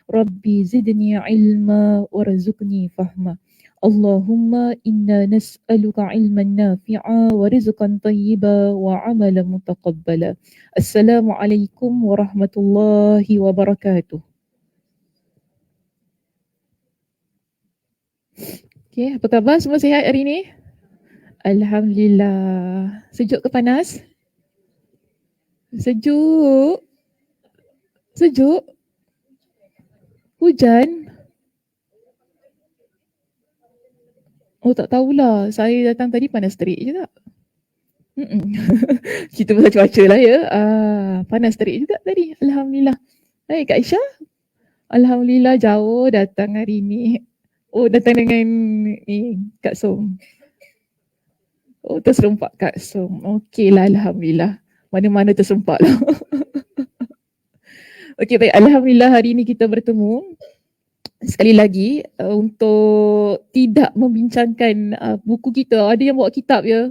Rabbi zidni ilma warzuqni fahma. Allahumma inna nas'aluka ilman nafi'a wa rizqan tayyiba wa amalan mutaqabbala. Assalamualaikum warahmatullahi wabarakatuh. Okay, apa khabar? Semua sihat hari ini? Alhamdulillah. Sejuk ke panas? Sejuk. Sejuk. Hujan. Oh, tak tahulah. Saya datang tadi panas terik je tak? Kita pasal cuaca lah ya. Panas terik juga tadi. Alhamdulillah. Hai Kak Aisyah. Alhamdulillah jauh datang hari ni. Oh, datang dengan ni Kak Som. Oh, terserempak Kak Som. Okey lah, Alhamdulillah. Mana-mana terserempak lah. Okey, baik. Alhamdulillah hari ni kita bertemu. Sekali lagi untuk tidak membincangkan buku kita. Ada yang bawa kitab ya.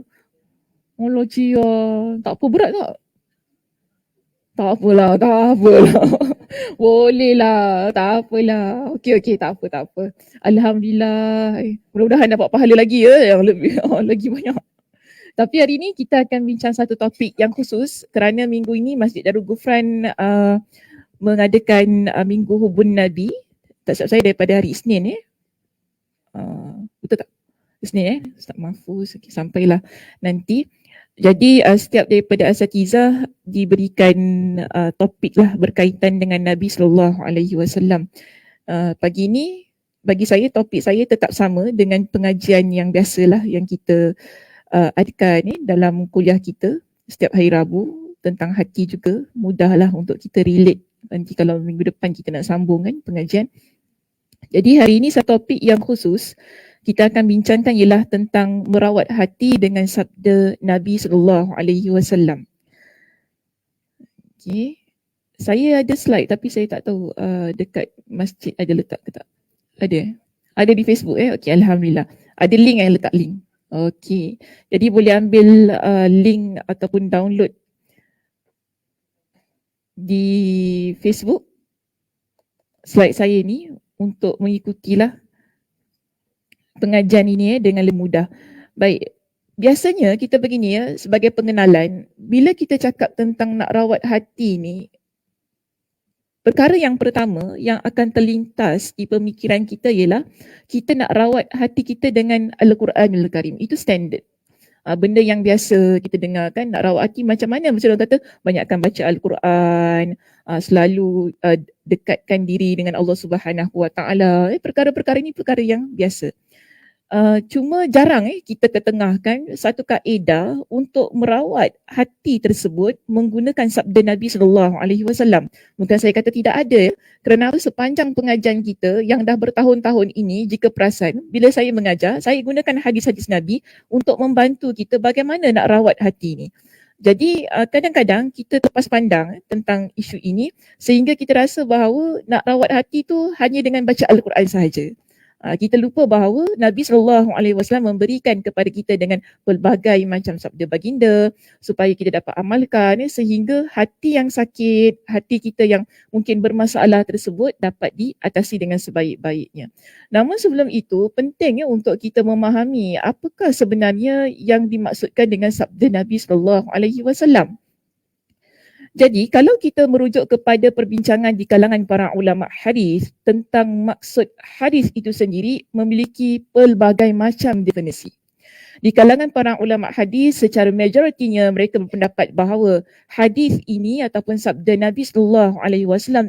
Allah cia. Tak apa, berat tak? Tak apalah. Boleh lah. Tak apalah. Okey, tak apa. Alhamdulillah. Mudah-mudahan dapat pahala lagi ya. Yang lebih, lagi banyak. Tapi hari ni kita akan bincang satu topik yang khusus kerana minggu ini Masjid Darul Ghufran mengadakan Minggu Hubun Nabi. Tak silap saya daripada hari Isnin betul tak? Isnin Ustaz Mahfuz. Okay, sampailah nanti. Jadi setiap daripada asatizah diberikan topik lah berkaitan dengan Nabi SAW. Pagi ini bagi saya topik saya tetap sama dengan pengajian yang biasalah yang kita adakan dalam kuliah kita setiap hari Rabu tentang hati juga. Mudahlah untuk kita relate nanti kalau minggu depan kita nak sambung kan pengajian. Jadi hari ini satu topik yang khusus kita akan bincangkan ialah tentang merawat hati dengan sabda Nabi SAW. Okay. Saya ada slide tapi saya tak tahu dekat masjid ada letak ke tak? Ada? Ada di Facebook Okay, Alhamdulillah. Ada link letak link. Okay. Jadi boleh ambil link ataupun download di Facebook slide saya ni untuk mengikutilah pengajian ini dengan lebih mudah. Baik, biasanya kita begini sebagai pengenalan, bila kita cakap tentang nak rawat hati ni, perkara yang pertama yang akan terlintas di pemikiran kita ialah kita nak rawat hati kita dengan Al-Quranul Karim. Itu standard. Benda yang biasa kita dengar kan, nak rawat hati macam mana? Macam orang kata banyakkan baca Al-Quran, selalu dekatkan diri dengan Allah Subhanahu Wa Taala. Perkara-perkara ini perkara yang biasa. Cuma jarang kita ketengahkan satu kaedah untuk merawat hati tersebut menggunakan sabda Nabi SAW. Bukan saya kata tidak ada kerana sepanjang pengajian kita yang dah bertahun-tahun ini, jika perasan, bila saya mengajar, saya gunakan hadis-hadis Nabi untuk membantu kita bagaimana nak rawat hati ni. Jadi kadang-kadang kita terlepas pandang tentang isu ini sehingga kita rasa bahawa nak rawat hati tu hanya dengan baca Al-Quran sahaja. Kita lupa bahawa Nabi SAW memberikan kepada kita dengan pelbagai macam sabda baginda supaya kita dapat amalkan sehingga hati yang sakit, hati kita yang mungkin bermasalah tersebut dapat diatasi dengan sebaik-baiknya. Namun sebelum itu penting untuk kita memahami apakah sebenarnya yang dimaksudkan dengan sabda Nabi SAW. Jadi kalau kita merujuk kepada perbincangan di kalangan para ulama hadis tentang maksud hadis itu sendiri memiliki pelbagai macam definisi. Di kalangan para ulama hadis secara majoritinya mereka berpendapat bahawa hadis ini ataupun sabda Nabi SAW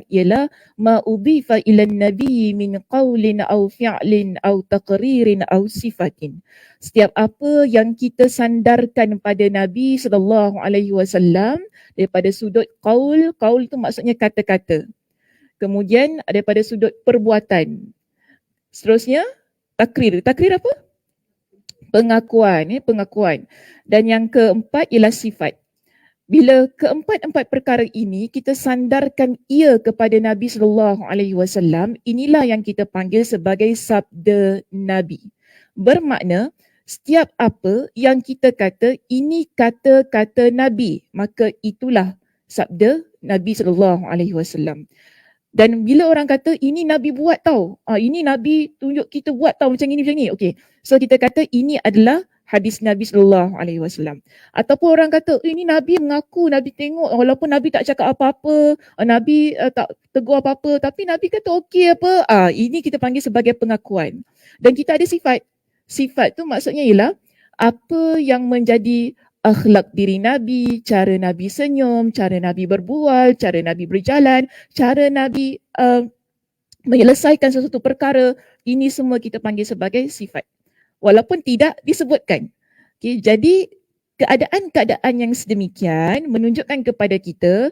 ialah ma udhifa ila nabi min qaulin aw fi'lin aw taqririn aw sifatin. Setiap apa yang kita sandarkan pada Nabi SAW daripada sudut qaul itu maksudnya kata-kata. Kemudian daripada sudut perbuatan. Seterusnya takrir apa? Pengakuan. Dan yang keempat ialah sifat. Bila keempat-empat perkara ini kita sandarkan ia kepada Nabi SAW, inilah yang kita panggil sebagai sabda Nabi. Bermakna setiap apa yang kita kata ini kata-kata Nabi, maka itulah sabda Nabi SAW. Dan bila orang kata ini Nabi buat tau, ini Nabi tunjuk kita buat tau macam ni. Okay, so kita kata ini adalah hadis Nabi SAW. Ataupun orang kata ini Nabi mengaku, Nabi tengok walaupun Nabi tak cakap apa-apa, Nabi tak tegur apa-apa, tapi Nabi kata okey apa, ini kita panggil sebagai pengakuan. Dan kita ada sifat. Sifat tu maksudnya ialah apa yang menjadi akhlak diri Nabi, cara Nabi senyum, cara Nabi berbual, cara Nabi berjalan, cara Nabi menyelesaikan sesuatu perkara, ini semua kita panggil sebagai sifat. Walaupun tidak disebutkan. Okay, jadi keadaan-keadaan yang sedemikian menunjukkan kepada kita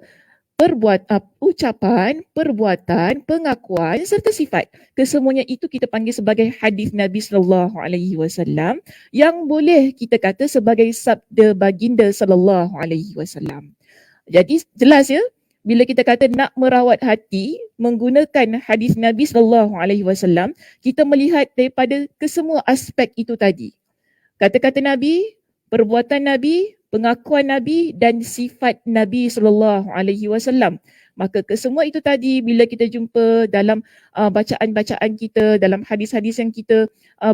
ucapan, perbuatan, pengakuan serta sifat. Kesemuanya itu kita panggil sebagai hadis Nabi SAW yang boleh kita kata sebagai sabda baginda SAW. Jadi jelas ya, bila kita kata nak merawat hati menggunakan hadis Nabi SAW, kita melihat daripada kesemua aspek itu tadi. Kata-kata Nabi, perbuatan Nabi, pengakuan Nabi dan sifat Nabi SAW. Maka kesemua itu tadi bila kita jumpa dalam bacaan-bacaan kita, dalam hadis-hadis yang kita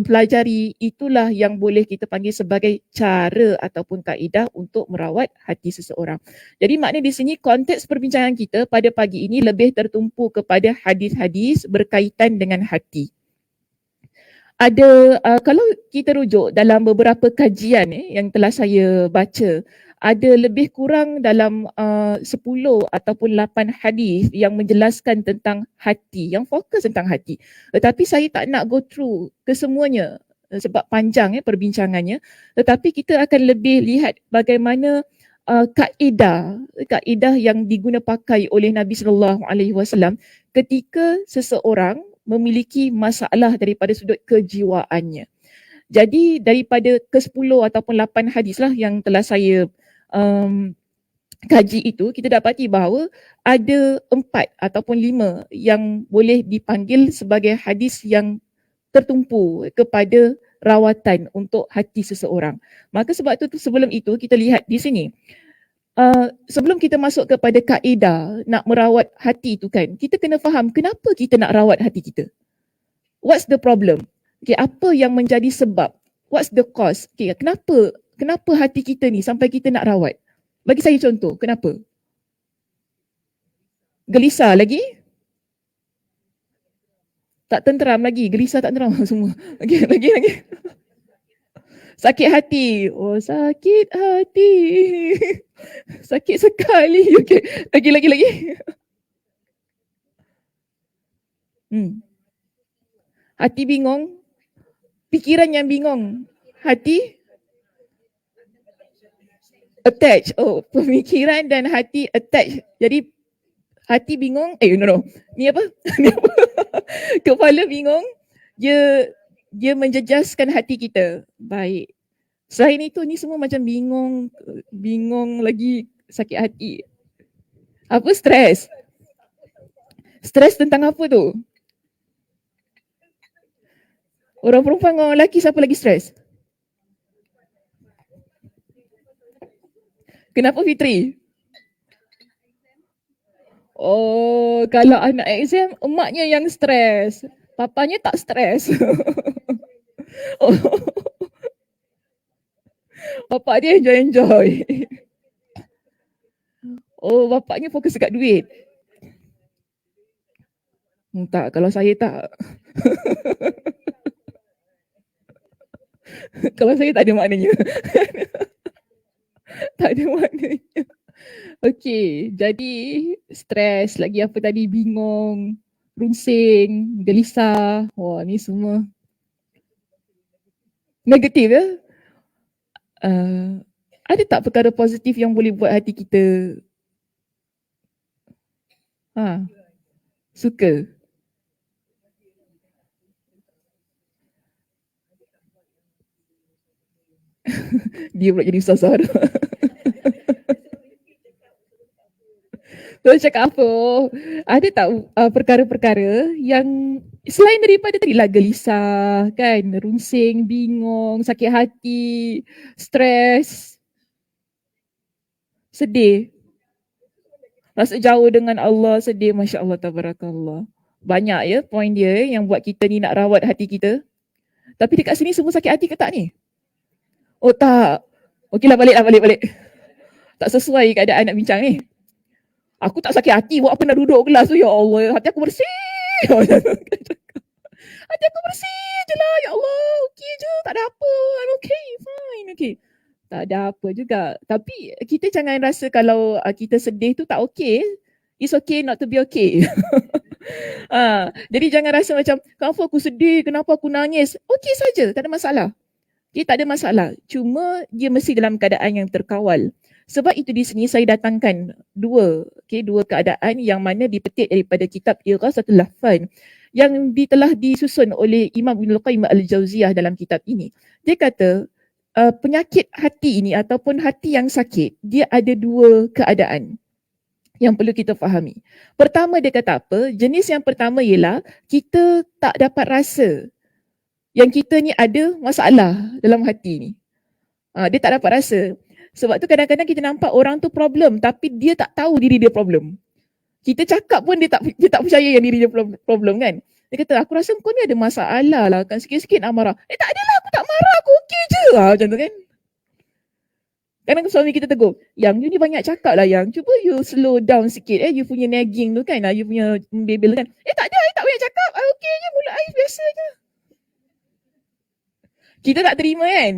pelajari, itulah yang boleh kita panggil sebagai cara ataupun kaedah untuk merawat hati seseorang. Jadi maknanya di sini konteks perbincangan kita pada pagi ini lebih tertumpu kepada hadis-hadis berkaitan dengan hati. Ada kalau kita rujuk dalam beberapa kajian yang telah saya baca, ada lebih kurang dalam 10 ataupun 8 hadis yang menjelaskan tentang hati, yang fokus tentang hati. Tetapi saya tak nak go through kesemuanya sebab panjang perbincangannya, tetapi kita akan lebih lihat bagaimana kaedah yang diguna pakai oleh Nabi SAW ketika seseorang memiliki masalah daripada sudut kejiwaannya. Jadi daripada ke-10 ataupun 8 hadis lah yang telah saya kaji itu, kita dapati bahawa ada 4 ataupun 5 yang boleh dipanggil sebagai hadis yang tertumpu kepada rawatan untuk hati seseorang. Maka sebab itu sebelum itu kita lihat di sini. Sebelum kita masuk kepada kaedah nak merawat hati itu kan, kita kena faham kenapa kita nak rawat hati kita. What's the problem? Okay, apa yang menjadi sebab? What's the cause? Okay, kenapa hati kita ni sampai kita nak rawat? Bagi saya contoh, kenapa? Gelisah lagi? Tak tenteram lagi, gelisah tak tenteram semua. Okay, lagi. Sakit hati. Oh, sakit hati. Sakit sekali. Okay, lagi. Hati bingung. Fikiran yang bingung. Hati attach. Oh, pemikiran dan hati attach. Jadi hati bingung. No. Ni apa? Kepala bingung. Dia menjejaskan hati kita. Baik. Selain itu, ni semua macam bingung lagi sakit hati. Apa stres? Stres tentang apa tu? Orang perempuan dengan orang lelaki siapa lagi stres? Kenapa Fitri? Oh, kalau anak exam, emaknya yang stres. Papanya tak stres. Oh. Bapak dia enjoy. Oh, bapaknya fokus dekat duit. Tak, kalau saya tak. Kalau saya tak ada maknanya. Tak ada maknanya. Okey, jadi stres, lagi apa tadi, bingung, runsing, gelisah. Wah, ni semua negatif ya. Ada tak perkara positif yang boleh buat hati kita suka? Dia pula jadi ustazah. So cakap apa? Ada tak perkara-perkara yang selain daripada tadi lah gelisah, kan, runsing, bingung, sakit hati, stres, sedih. Rasa jauh dengan Allah, sedih, Masya Allah, tabarakallah. Banyak ya poin dia yang buat kita ni nak rawat hati kita. Tapi dekat sini semua sakit hati ke tak ni? Oh tak. Okeylah, balik. Tak sesuai keadaan nak bincang ni. Aku tak sakit hati, buat apa nak duduk kelas tu, ya Allah, hati aku bersih. Hati aku bersih je lah, ya Allah, okey je, tak ada apa, I'm okay, fine, okay. Tak ada apa juga. Tapi kita jangan rasa kalau kita sedih tu tak okay. It's okay not to be okay. Jadi jangan rasa macam, kenapa aku sedih, kenapa aku nangis. Okay saja, tak ada masalah. Okay, tak ada masalah. Cuma dia mesti dalam keadaan yang terkawal. Sebab itu di sini saya datangkan dua keadaan yang mana dipetik daripada kitab Ighathatul Lahfan yang telah disusun oleh Imam Ibnul Qayyim Al-Jauziyah dalam kitab ini. Dia kata penyakit hati ini ataupun hati yang sakit, dia ada dua keadaan yang perlu kita fahami. Pertama dia kata apa? Jenis yang pertama ialah kita tak dapat rasa yang kita ni ada masalah dalam hati ni. Dia tak dapat rasa. Sebab tu kadang-kadang kita nampak orang tu problem tapi dia tak tahu diri dia problem. Kita cakap pun dia tak percaya yang diri dia problem kan. Dia kata, aku rasa kau ni ada masalah lah kan, sikit-sikit nak marah. Tak adalah, aku tak marah, aku okey je. Macam tu kan. Kadang suami kita tegur, yang you ni banyak cakap lah yang, cuba you slow down sikit you punya nagging tu kan, you punya membebel kan. Tak ada, I tak banyak cakap, I okey je, mulut I biasa je. Kita tak terima kan.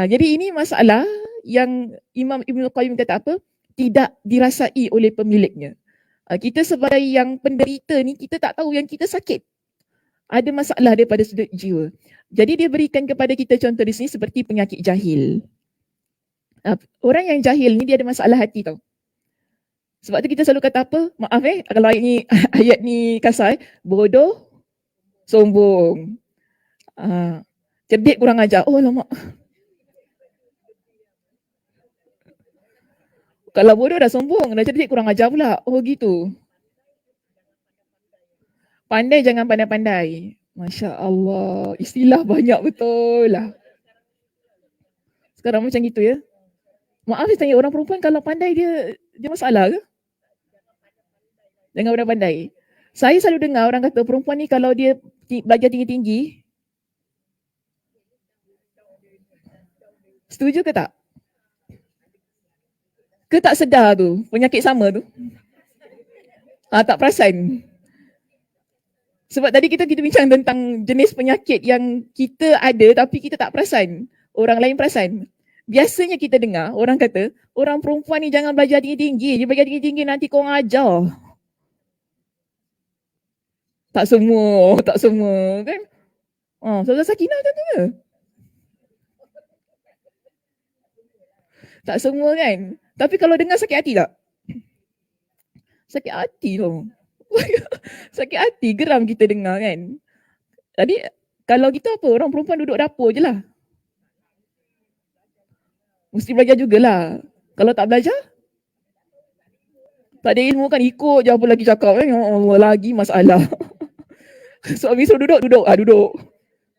Jadi ini masalah yang Imam Ibnul Qayyim kata apa? Tidak dirasai oleh pemiliknya. Kita sebagai yang penderita ni, kita tak tahu yang kita sakit. Ada masalah daripada sudut jiwa. Jadi dia berikan kepada kita contoh di sini seperti penyakit jahil. Orang yang jahil ni dia ada masalah hati tau. Sebab tu kita selalu kata apa? Maaf kalau ayat ni kasar. Bodoh, sombong. Cerdik kurang ajar. Oh lama. Kalau bodoh dah sombong, dah cerdik kurang ajar pula. Oh gitu. Pandai jangan pandai-pandai. Masya Allah. Istilah banyak betul lah. Sekarang macam gitu ya. Maaf saya tanya, orang perempuan kalau pandai dia masalah ke? Jangan pandai-pandai. Saya selalu dengar orang kata perempuan ni kalau dia belajar tinggi-tinggi. Setuju ke tak? Ke tak sedar tu, penyakit sama tu? Tak perasan. Sebab tadi kita bincang tentang jenis penyakit yang kita ada tapi kita tak perasan. Orang lain perasan. Biasanya kita dengar orang kata, orang perempuan ni jangan belajar tinggi-tinggi. Dia belajar tinggi-tinggi nanti kau ajar. Tak semua kan? Saudara Sakinah macam tu ke? Tak semua kan? Tapi kalau dengar sakit hati tak? Sakit hati tau. Sakit hati, geram kita dengar kan. Jadi kalau kita apa, orang perempuan duduk dapur je lah. Mesti belajar jugalah. Kalau tak belajar, tak ada ilmu kan, ikut je apa lagi cakap kan. Allah, lagi masalah. Suami suruh duduk, duduk.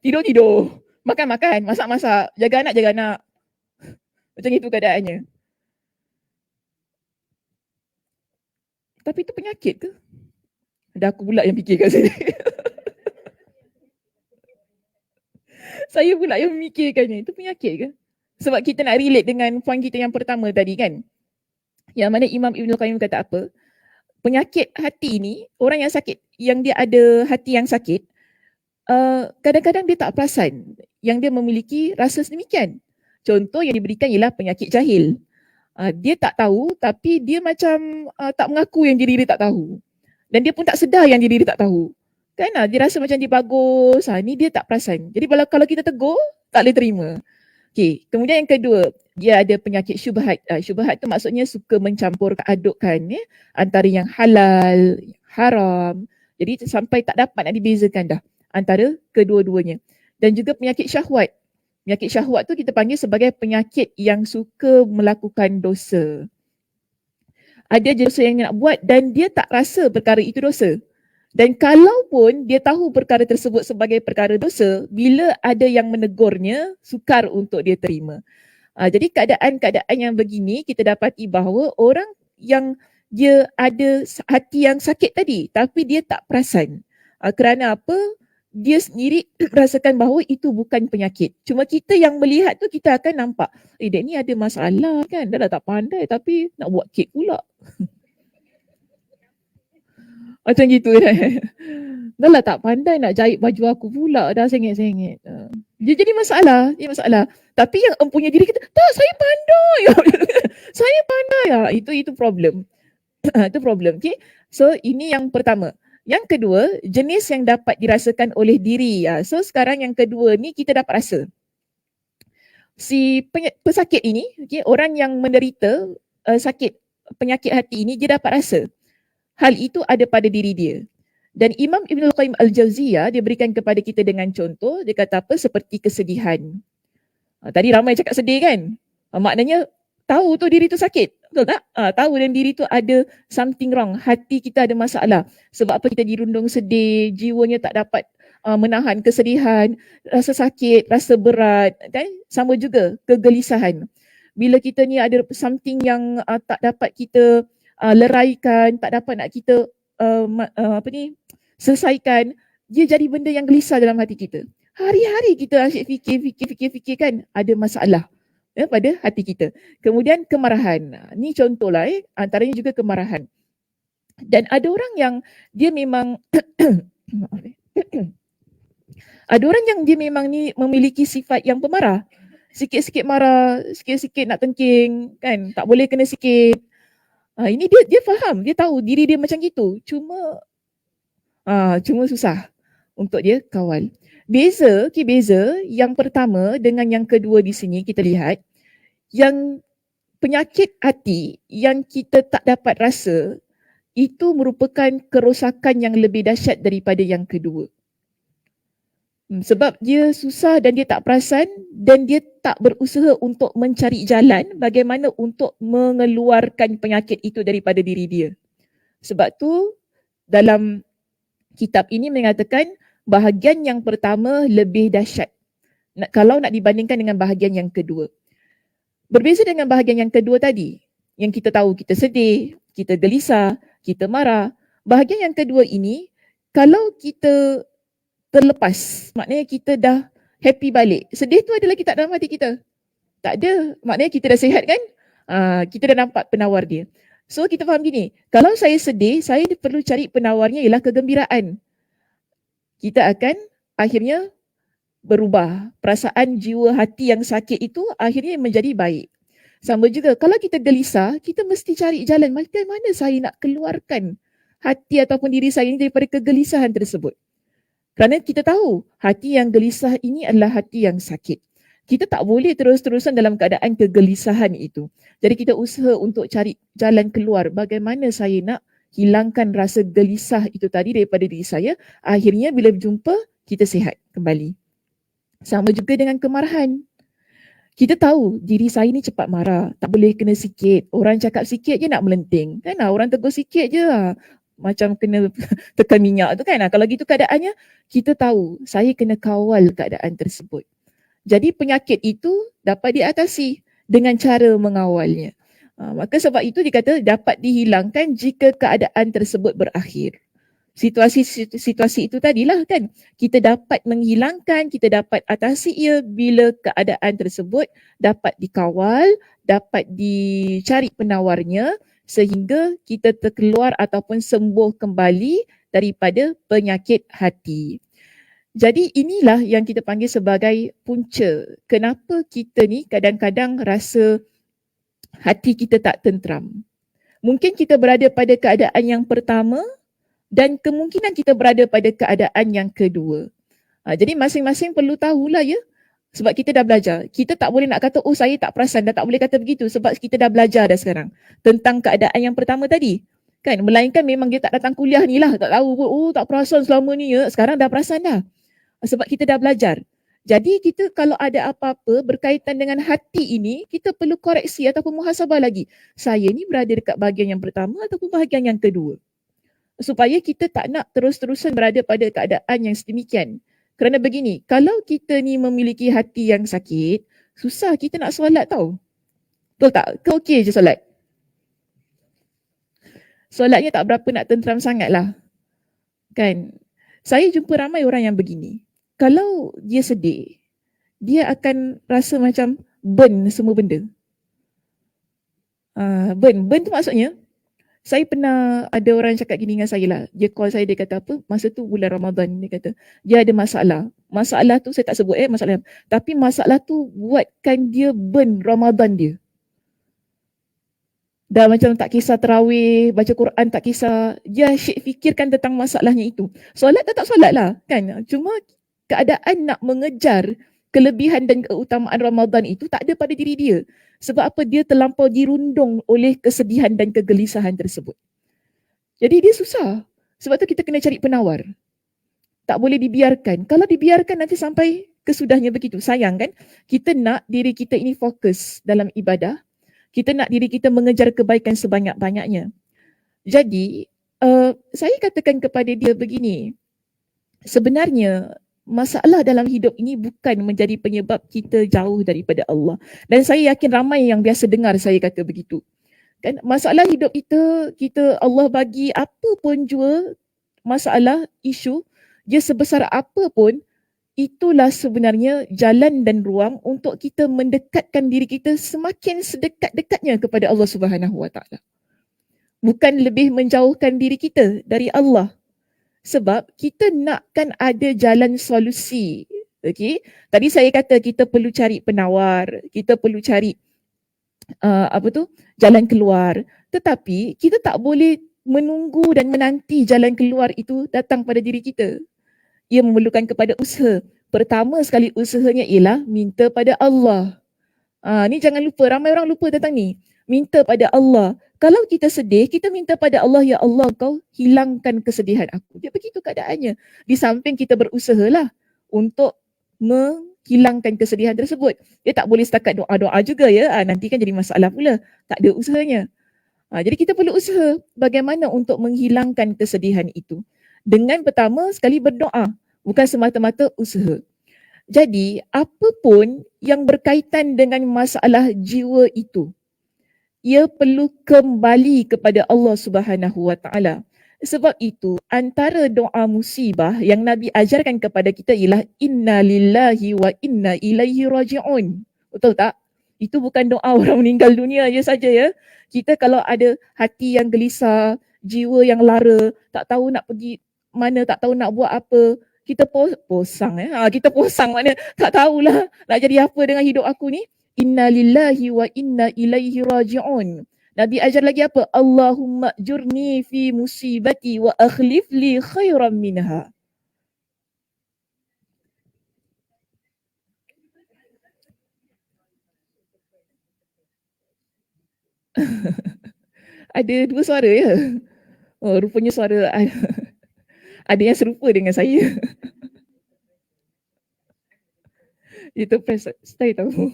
Tidur. Makan, masak, jaga anak. Macam itu keadaannya. Tapi itu penyakit ke? Ada aku pula yang fikir kat sini. Saya pula yang memikirkannya. Itu penyakit ke? Sebab kita nak relate dengan poin kita yang pertama tadi kan. Yang mana Imam Ibnul Qayyim kata apa? Penyakit hati ni, orang yang sakit, yang dia ada hati yang sakit, kadang-kadang dia tak perasan yang dia memiliki rasa sedemikian. Contoh yang diberikan ialah penyakit jahil. Dia tak tahu tapi dia macam tak mengaku yang diri dia tak tahu. Dan dia pun tak sedar yang diri dia tak tahu. Kan dia rasa macam dia bagus, ni dia tak perasan. Jadi kalau kita tegur, tak boleh terima. Okay. Kemudian yang kedua, dia ada penyakit syubhat. Syubhat tu maksudnya suka mencampur adukkan antara yang halal, haram. Jadi sampai tak dapat nak dibezakan dah antara kedua-duanya. Dan juga penyakit syahwat. Penyakit syahwat tu kita panggil sebagai penyakit yang suka melakukan dosa. Ada dosa yang nak buat dan dia tak rasa perkara itu dosa. Dan kalaupun dia tahu perkara tersebut sebagai perkara dosa, bila ada yang menegurnya, sukar untuk dia terima. Jadi keadaan-keadaan yang begini kita dapati bahawa orang yang dia ada hati yang sakit tadi, tapi dia tak perasan. Kerana apa? Dia sendiri rasakan bahawa itu bukan penyakit. Cuma kita yang melihat tu kita akan nampak, dia ni ada masalah kan, dah tak pandai tapi nak buat kek pula. Macam gitu kan. Dah lah tak pandai nak jahit baju aku pula, dah sengit-sengit. Dia jadi masalah, Tapi yang empunya diri kita, tak, saya pandai. Saya pandai. Itu problem. Itu problem. Okay? So ini yang pertama. Yang kedua, jenis yang dapat dirasakan oleh diri. So sekarang yang kedua ni kita dapat rasa. Si pesakit ini, okay, orang yang menderita sakit penyakit hati ini, dia dapat rasa. Hal itu ada pada diri dia. Dan Imam Ibn Al-Qayyim Al-Jawziyah, dia berikan kepada kita dengan contoh, dia kata apa? Seperti kesedihan. Tadi ramai cakap sedih kan? Maknanya tahu tu diri tu sakit. Betul tak? Tahu dan diri tu ada something wrong. Hati kita ada masalah. Sebab apa kita dirundung sedih, jiwanya tak dapat menahan kesedihan, rasa sakit, rasa berat. Kan? Sama juga kegelisahan. Bila kita ni ada something yang tak dapat kita leraikan, tak dapat nak kita selesaikan, dia jadi benda yang gelisah dalam hati kita. Hari-hari kita asyik fikir kan, ada masalah pada hati kita. Kemudian kemarahan. Ni contohlah antaranya juga kemarahan. Dan ada orang yang dia memang ada orang yang dia memang ni memiliki sifat yang pemarah. Sikit-sikit marah, sikit-sikit nak tengking kan, tak boleh kena sikit. Ini dia faham, dia tahu diri dia macam gitu. Cuma susah untuk dia kawal. Beza yang pertama dengan yang kedua di sini kita lihat, yang penyakit hati yang kita tak dapat rasa itu merupakan kerosakan yang lebih dahsyat daripada yang kedua. Sebab dia susah dan dia tak perasan dan dia tak berusaha untuk mencari jalan bagaimana untuk mengeluarkan penyakit itu daripada diri dia. Sebab tu dalam kitab ini mengatakan bahagian yang pertama lebih dahsyat kalau nak dibandingkan dengan bahagian yang kedua. Berbeza dengan bahagian yang kedua tadi, yang kita tahu kita sedih, kita gelisah, kita marah. Bahagian yang kedua ini, kalau kita terlepas, maknanya kita dah happy balik. Sedih tu ada lagi tak dalam hati kita? Tak ada. Maknanya kita dah sihat kan? Kita dah nampak penawar dia. So kita faham gini, kalau saya sedih, saya perlu cari penawarnya ialah kegembiraan. Kita akan akhirnya berubah. Perasaan jiwa hati yang sakit itu akhirnya menjadi baik. Sama juga kalau kita gelisah, kita mesti cari jalan bagaimana saya nak keluarkan hati ataupun diri saya ini daripada kegelisahan tersebut. Kerana kita tahu hati yang gelisah ini adalah hati yang sakit. Kita tak boleh terus-terusan dalam keadaan kegelisahan itu. Jadi kita usaha untuk cari jalan keluar. Bagaimana saya nak hilangkan rasa gelisah itu tadi daripada diri saya. Akhirnya bila berjumpa, kita sihat kembali. Sama juga dengan kemarahan. Kita tahu diri saya ni cepat marah. Tak boleh kena sikit. Orang cakap sikit je nak melenting. Kan orang tegur sikit je macam kena tekan minyak tu kan. Kalau gitu keadaannya, kita tahu saya kena kawal keadaan tersebut. Jadi penyakit itu dapat diatasi dengan cara mengawalnya. Maka sebab itu dikata dapat dihilangkan jika keadaan tersebut berakhir. Situasi itu tadilah kan, kita dapat menghilangkan, kita dapat atasi ia bila keadaan tersebut dapat dikawal, dapat dicari penawarnya sehingga kita terkeluar ataupun sembuh kembali daripada penyakit hati. Jadi inilah yang kita panggil sebagai punca. Kenapa kita ni kadang-kadang rasa hati kita tak tentram. Mungkin kita berada pada keadaan yang pertama dan kemungkinan kita berada pada keadaan yang kedua. Jadi masing-masing perlu tahulah ya. Sebab kita dah belajar. Kita tak boleh nak kata, oh saya tak perasan, dah tak boleh kata begitu. Sebab kita dah belajar dah sekarang tentang keadaan yang pertama tadi. Kan? Melainkan memang dia tak datang kuliah ni lah. Tak tahu pun, oh tak perasan selama ni ya. Sekarang dah perasan dah. Sebab kita dah belajar. Jadi kita kalau ada apa-apa berkaitan dengan hati ini, kita perlu koreksi ataupun muhasabah lagi. Saya ni berada dekat bahagian yang pertama ataupun bahagian yang kedua. Supaya kita tak nak terus-terusan berada pada keadaan yang sedemikian. Kerana begini, kalau kita ni memiliki hati yang sakit, susah kita nak solat tau. Betul tak? Ke okey je solat? solatnya tak berapa nak tentram sangat lah. Kan? Saya jumpa ramai orang yang begini. Kalau dia sedih, dia akan rasa macam burn semua benda. Burn tu maksudnya, saya pernah ada orang cakap gini dengan saya lah. Dia call saya, dia kata apa, masa tu bulan Ramadan, dia kata, dia ada masalah. Masalah tu saya tak sebut masalah. Tapi masalah tu buatkan dia burn Ramadan dia. Dah macam tak kisah tarawih, baca Quran tak kisah. Dia asyik fikirkan tentang masalahnya itu. Solat tak solat lah kan. Cuma keadaan nak mengejar kelebihan dan keutamaan Ramadan itu tak ada pada diri dia. Sebab apa? Dia terlampau dirundung oleh kesedihan dan kegelisahan tersebut. Jadi dia susah. Sebab tu kita kena cari penawar. Tak boleh dibiarkan. Kalau dibiarkan nanti sampai kesudahnya begitu. Sayang kan? Kita nak diri kita ini fokus dalam ibadah. Kita nak diri kita mengejar kebaikan sebanyak-banyaknya. Jadi, saya katakan kepada dia begini. Sebenarnya, masalah dalam hidup ini bukan menjadi penyebab kita jauh daripada Allah. Dan saya yakin ramai yang biasa dengar saya kata begitu. Kan, masalah hidup kita Allah bagi apa pun jua masalah, isu, dia sebesar apa pun, itulah sebenarnya jalan dan ruang untuk kita mendekatkan diri kita semakin sedekat-dekatnya kepada Allah Subhanahu Wa Taala. Bukan lebih menjauhkan diri kita dari Allah. Sebab kita nakkan ada jalan solusi. Okey, tadi saya kata kita perlu cari penawar, kita perlu cari jalan keluar. Tetapi kita tak boleh menunggu dan menanti jalan keluar itu datang pada diri kita. Ia memerlukan kepada usaha. Pertama sekali usahanya ialah minta pada Allah. Ni jangan lupa, ramai orang lupa tentang ni. Minta pada Allah. Kalau kita sedih, kita minta pada Allah, ya Allah kau hilangkan kesedihan aku. Dia begitu keadaannya. Di samping kita berusahalah untuk menghilangkan kesedihan tersebut. Dia tak boleh setakat doa-doa juga ya. Nanti kan jadi masalah pula. Tak ada usahanya. Jadi kita perlu usaha bagaimana untuk menghilangkan kesedihan itu. Dengan pertama sekali berdoa, bukan semata-mata usaha. Jadi, apapun yang berkaitan dengan masalah jiwa itu, ia perlu kembali kepada Allah Subhanahu Wa Taala. Sebab itu, antara doa musibah yang Nabi ajarkan kepada kita ialah inna lillahi wa inna ilaihi raji'un. Betul tak? Itu bukan doa orang meninggal dunia je saja ya. Kita kalau ada hati yang gelisah, jiwa yang lara, tak tahu nak pergi mana, tak tahu nak buat apa, kita posang kita posang maknanya tak tahulah nak jadi apa dengan hidup aku ni. Inna lillahi wa inna ilaihi raji'un. Nabi ajar lagi apa? Allahumma jurni fi musibati wa akhlif li khairan minha. Ada dua suara ya? Oh, rupanya suara ada yang serupa dengan saya. Itu press stay tahu.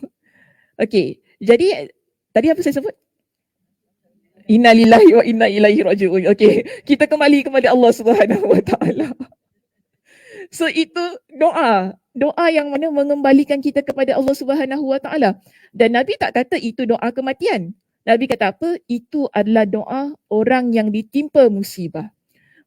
Okey, jadi tadi apa saya sebut? Inna lillahi wa inna ilaihi raji'un. Okey, kita kembali kepada Allah Subhanahu Wa Taala. So itu doa. Doa yang mana mengembalikan kita kepada Allah Subhanahu Wa Taala. Dan Nabi tak kata itu doa kematian. Nabi kata apa? Itu adalah doa orang yang ditimpa musibah.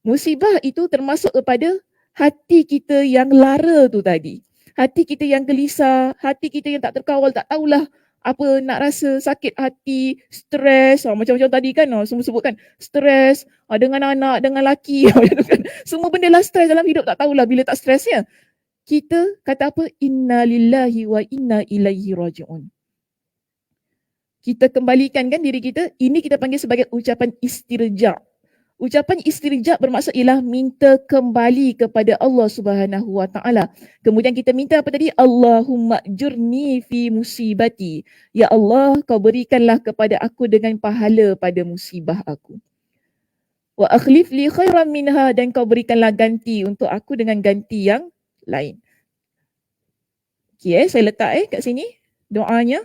Musibah itu termasuk kepada hati kita yang lara tu tadi. Hati kita yang gelisah, hati kita yang tak terkawal, tak tahulah apa nak rasa, sakit hati, stres, macam-macam tadi kan, semua sebutkan stres, dengan anak, dengan laki, semua benda lah stres dalam hidup, tak tahulah bila tak stresnya. Kita kata apa? Inna lillahi wa inna ilaihi raji'un. Kita kembalikan kan diri kita, ini kita panggil sebagai ucapan istirja'. Ucapan istirja' bermaksud ialah minta kembali kepada Allah Subhanahu Wa Taala. Kemudian kita minta apa tadi? Allahumma jurni fi musibati. Ya Allah, kau berikanlah kepada aku dengan pahala pada musibah aku. Wa akhlif li khairan minha, dan kau berikanlah ganti untuk aku dengan ganti yang lain. Okey, saya letak kat sini doanya.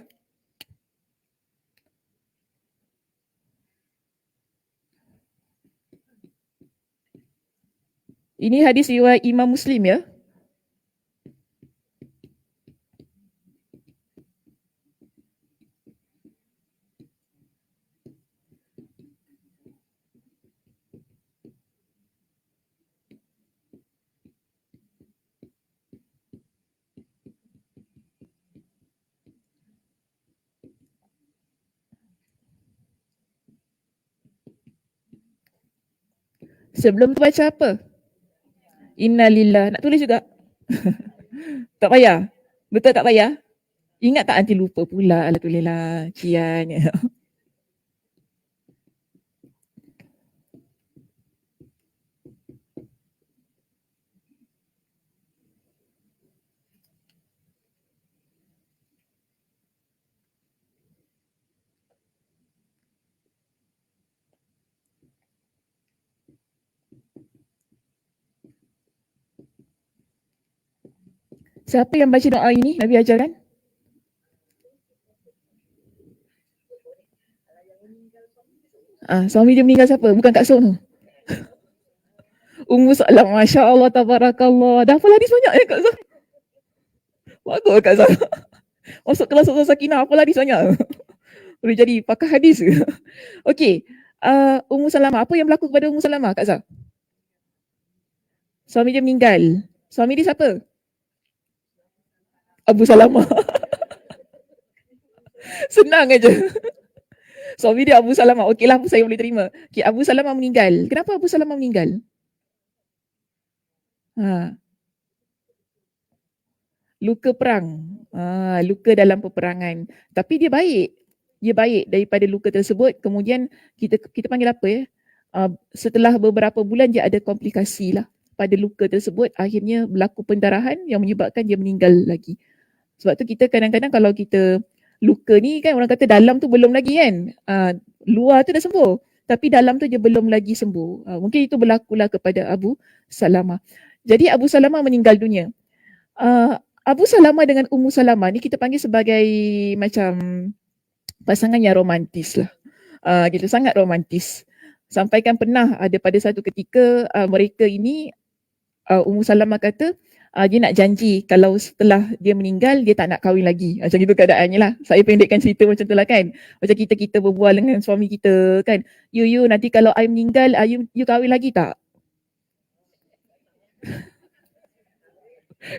Ini hadis riwayat Imam Muslim ya. Sebelum tu baca apa? Innalillah. Nak tulis juga? Tak payah? Betul tak payah? Ingat tak nanti lupa pula. Alah tulislah. Cian. Siapa yang baca doa ini? Nabi ajarkan? Suami dia meninggal siapa? Bukan Kak Som tu. Ummu Salam. Masya Allah, tabarakallah. Dah hafal hadis banyak ya Kak Som? Bagus Kak Som. Masuk kelas Ustaz Sakinah, hafal hadis banyak. Boleh jadi pakar hadis. Okey. Ummu Salamah. Apa yang berlaku kepada Ummu Salamah Kak Zah? Suami dia meninggal. Suami dia siapa? Abu Salamah. Senang aja. Suami dia Abu Salamah. Okeylah, saya boleh terima. Okay, Abu Salamah meninggal. Kenapa Abu Salamah meninggal? Luka perang. Luka dalam peperangan. Tapi dia baik. Dia baik daripada luka tersebut. Kemudian kita panggil apa ya? Setelah beberapa bulan dia ada komplikasi lah pada luka tersebut. Akhirnya berlaku pendarahan yang menyebabkan dia meninggal lagi. Sebab tu kita kadang-kadang kalau kita luka ni kan orang kata dalam tu belum lagi kan. Luar tu dah sembuh. Tapi dalam tu dia belum lagi sembuh. Mungkin itu berlakulah kepada Abu Salamah. Jadi Abu Salamah meninggal dunia. Abu Salamah dengan Ummu Salamah ni kita panggil sebagai macam pasangan yang romantis lah. Gitu, sangat romantis. Sampaikan pernah ada pada satu ketika mereka ini Ummu Salamah kata dia nak janji kalau setelah dia meninggal dia tak nak kahwin lagi. Macam itu keadaannya lah. Saya pendekkan cerita macam tu lah kan. Macam kita berbual dengan suami kita kan. You nanti kalau I meninggal you kahwin lagi tak?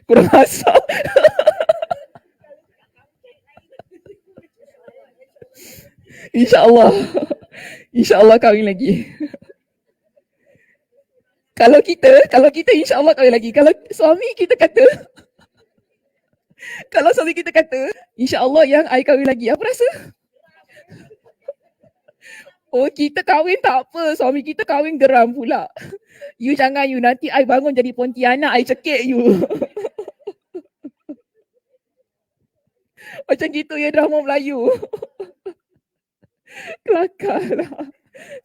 Kurang asal. InsyaAllah. InsyaAllah kahwin lagi. Kalau kita insyaAllah kahwin lagi. Kalau suami kita kata, kalau suami kita kata, insyaAllah yang I kahwin lagi. Apa rasa? Oh, kita kahwin tak apa. Suami kita kahwin geram pula. You jangan nanti I bangun jadi Pontianak, I cekik you. Macam gitu ya drama Melayu. Kelakar lah.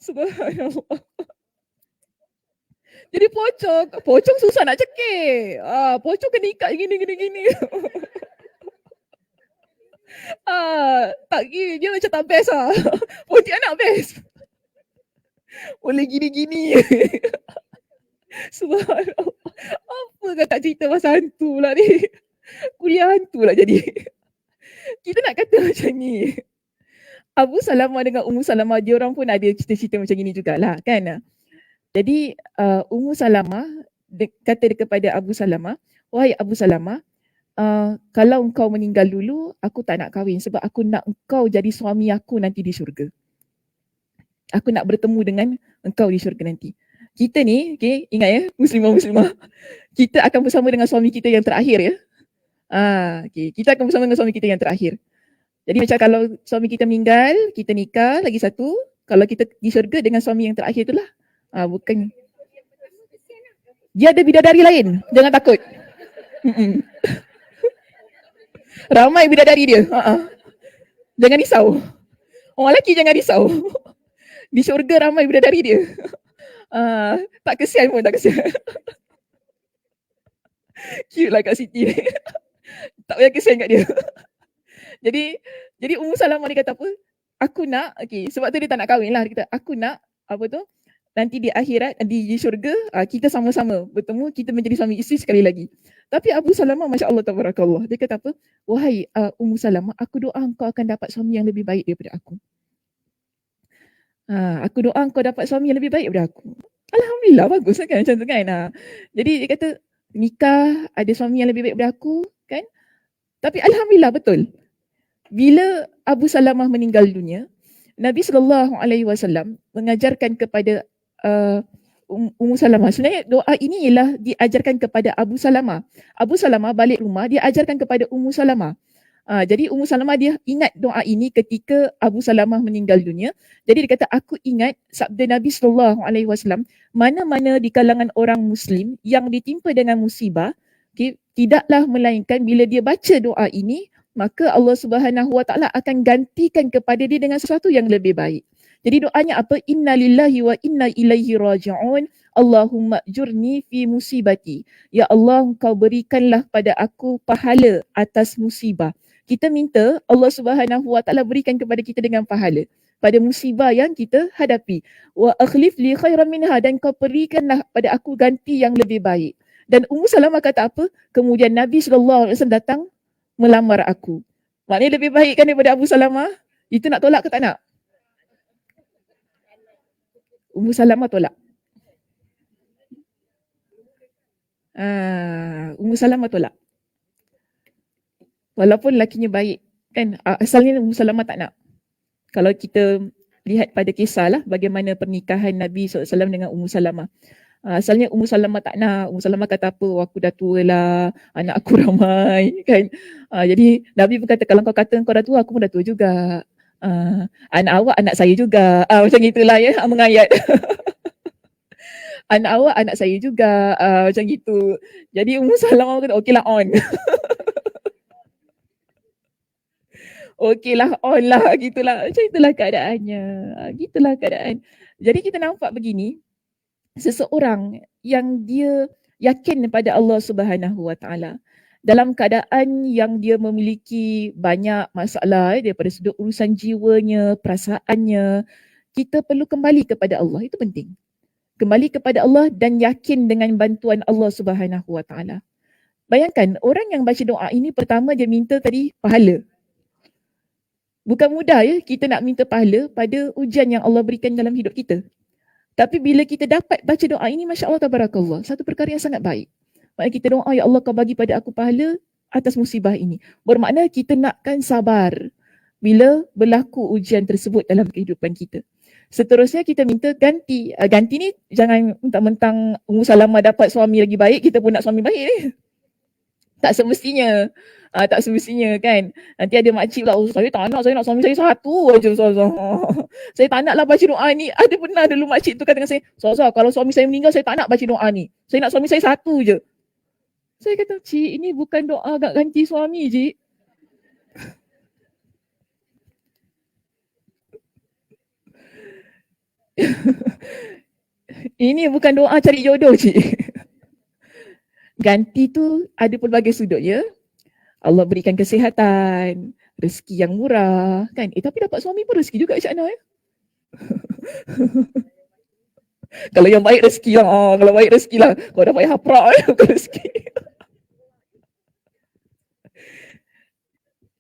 Subhanallah. Jadi pocong susah nak cekik. Pocong kena ikat gini. Tak gini, dia macam tak best lah. Pontianak best. Boleh gini. Subhanallah. Apa kata cerita pasal hantu pula ni? Kuliah hantu lah jadi. Kita nak kata macam ni. Abu Salamah dengan Ummu Salamah, dia orang pun ada cerita-cerita macam ni jugalah kan. Jadi Ummu Salamah kata kepada Abu Salamah, wahai Abu Salamah, kalau engkau meninggal dulu, aku tak nak kahwin sebab aku nak engkau jadi suami aku nanti di syurga. Aku nak bertemu dengan engkau di syurga nanti. Kita ni, okay, ingat ya, muslimah-muslimah, kita akan bersama dengan suami kita yang terakhir ya. Okay, kita akan bersama dengan suami kita yang terakhir. Jadi macam kalau suami kita meninggal, kita nikah lagi satu, kalau kita di syurga dengan suami yang terakhir itulah. Bukan. Dia ada bidadari lain, jangan takut. Ramai bidadari dia. Jangan risau. Orang lelaki jangan risau. Di syurga ramai bidadari dia. Tak kesian pun, tak kesian. Cute lah Kak Siti ni. Tak payah kesian kat dia. Jadi Ummu Salamah ni kata apa? Aku nak, okay, sebab tu dia tak nak kahwin lah. Dia kata, aku nak, apa tu, nanti di akhirat, di syurga, kita sama-sama bertemu, kita menjadi suami isteri sekali lagi. Tapi Abu Salamah, Masya Allah, tabarakallah. Dia kata apa? Wahai Ummu Salamah, aku doa engkau akan dapat suami yang lebih baik daripada aku. Aku doa engkau dapat suami yang lebih baik daripada aku. Alhamdulillah, bagus kan macam tu kan. Jadi dia kata, nikah, ada suami yang lebih baik daripada aku, kan? Tapi Alhamdulillah, betul. Bila Abu Salamah meninggal dunia, Nabi SAW mengajarkan kepada Ummu Salamah. Sebenarnya doa ini ialah diajarkan kepada Abu Salamah. Abu Salamah balik rumah, dia ajarkan kepada Ummu Salamah. Jadi Ummu Salamah dia ingat doa ini ketika Abu Salamah meninggal dunia. Jadi dia kata, aku ingat sabda Nabi SAW, mana-mana di kalangan orang Muslim yang ditimpa dengan musibah, okay, tidaklah melainkan bila dia baca doa ini, maka Allah Subhanahu Wa Taala akan gantikan kepada dia dengan sesuatu yang lebih baik. Jadi doanya apa? Inna lillahi wa inna ilaihi raji'un. Allahumma jurni fi musibati. Ya Allah, engkau berikanlah pada aku pahala atas musibah. Kita minta Allah Subhanahu Wa Taala berikan kepada kita dengan pahala pada musibah yang kita hadapi. Wa akhlif li khairan minha, dan kau berikanlah pada aku ganti yang lebih baik. Dan Ummu Salamah kata apa? Kemudian Nabi SAW datang melamar aku. Maknanya lebih baik kan daripada Abu Salamah? Itu nak tolak ke tak nak? Ummu Salamah tolak. Ummu Salamah tolak. Walaupun lakinya baik kan, asalnya Ummu Salamah tak nak. Kalau kita lihat pada kisah lah bagaimana pernikahan Nabi SAW dengan Ummu Salamah. Asalnya Ummu Salamah tak nak. Ummu Salamah kata apa? Aku dah tua lah, anak aku ramai kan. Jadi Nabi pun kata, kalau kau kata kau dah tua, aku pun dah tua juga. Anak awak anak saya juga. Macam itulah ya, mengayat. Anak awak anak saya juga. Macam gitu. Jadi Ummu Salamah kata, okey lah, on. Okey lah, on lah. Gitulah. Macam itulah keadaannya. Gitulah keadaan. Jadi kita nampak begini, seseorang yang dia yakin pada Allah Subhanahu Wa Taala dalam keadaan yang dia memiliki banyak masalah daripada sudut urusan jiwanya, perasaannya, kita perlu kembali kepada Allah. Itu penting. Kembali kepada Allah dan yakin dengan bantuan Allah Subhanahu Wa Taala. Bayangkan orang yang baca doa ini, pertama dia minta tadi pahala. Bukan mudah ya kita nak minta pahala pada ujian yang Allah berikan dalam hidup kita. Tapi bila kita dapat baca doa ini, Masya Allah tabarakallah, satu perkara yang sangat baik. Maknanya kita doa, ya Allah kau bagi pada aku pahala atas musibah ini. Bermakna kita nakkan sabar bila berlaku ujian tersebut dalam kehidupan kita. Seterusnya kita minta ganti. Ganti ni jangan mentang-mentang Ummu Salamah dapat suami lagi baik, kita pun nak suami baik ni. Tak semestinya. Tak semestinya kan. Nanti ada makcik pula, saya tak nak, saya nak suami saya satu aja. Saya tak nak lah baca doa ni. Ada pernah dulu makcik tu kata dengan saya, Sosa, kalau suami saya meninggal, saya tak nak baca doa ni. Saya nak suami saya satu je. Saya kata, cik, ini bukan doa agak ganti suami, cik. Ini bukan doa cari jodoh, cik. Ganti tu ada pelbagai sudut ya. Allah berikan kesihatan, rezeki yang murah kan. Tapi dapat suami pun rezeki juga Syakna ya. Kalau yang baik rezeki lah. Kalau baik rezeki lah. Kalau dapat yang haprak rezeki.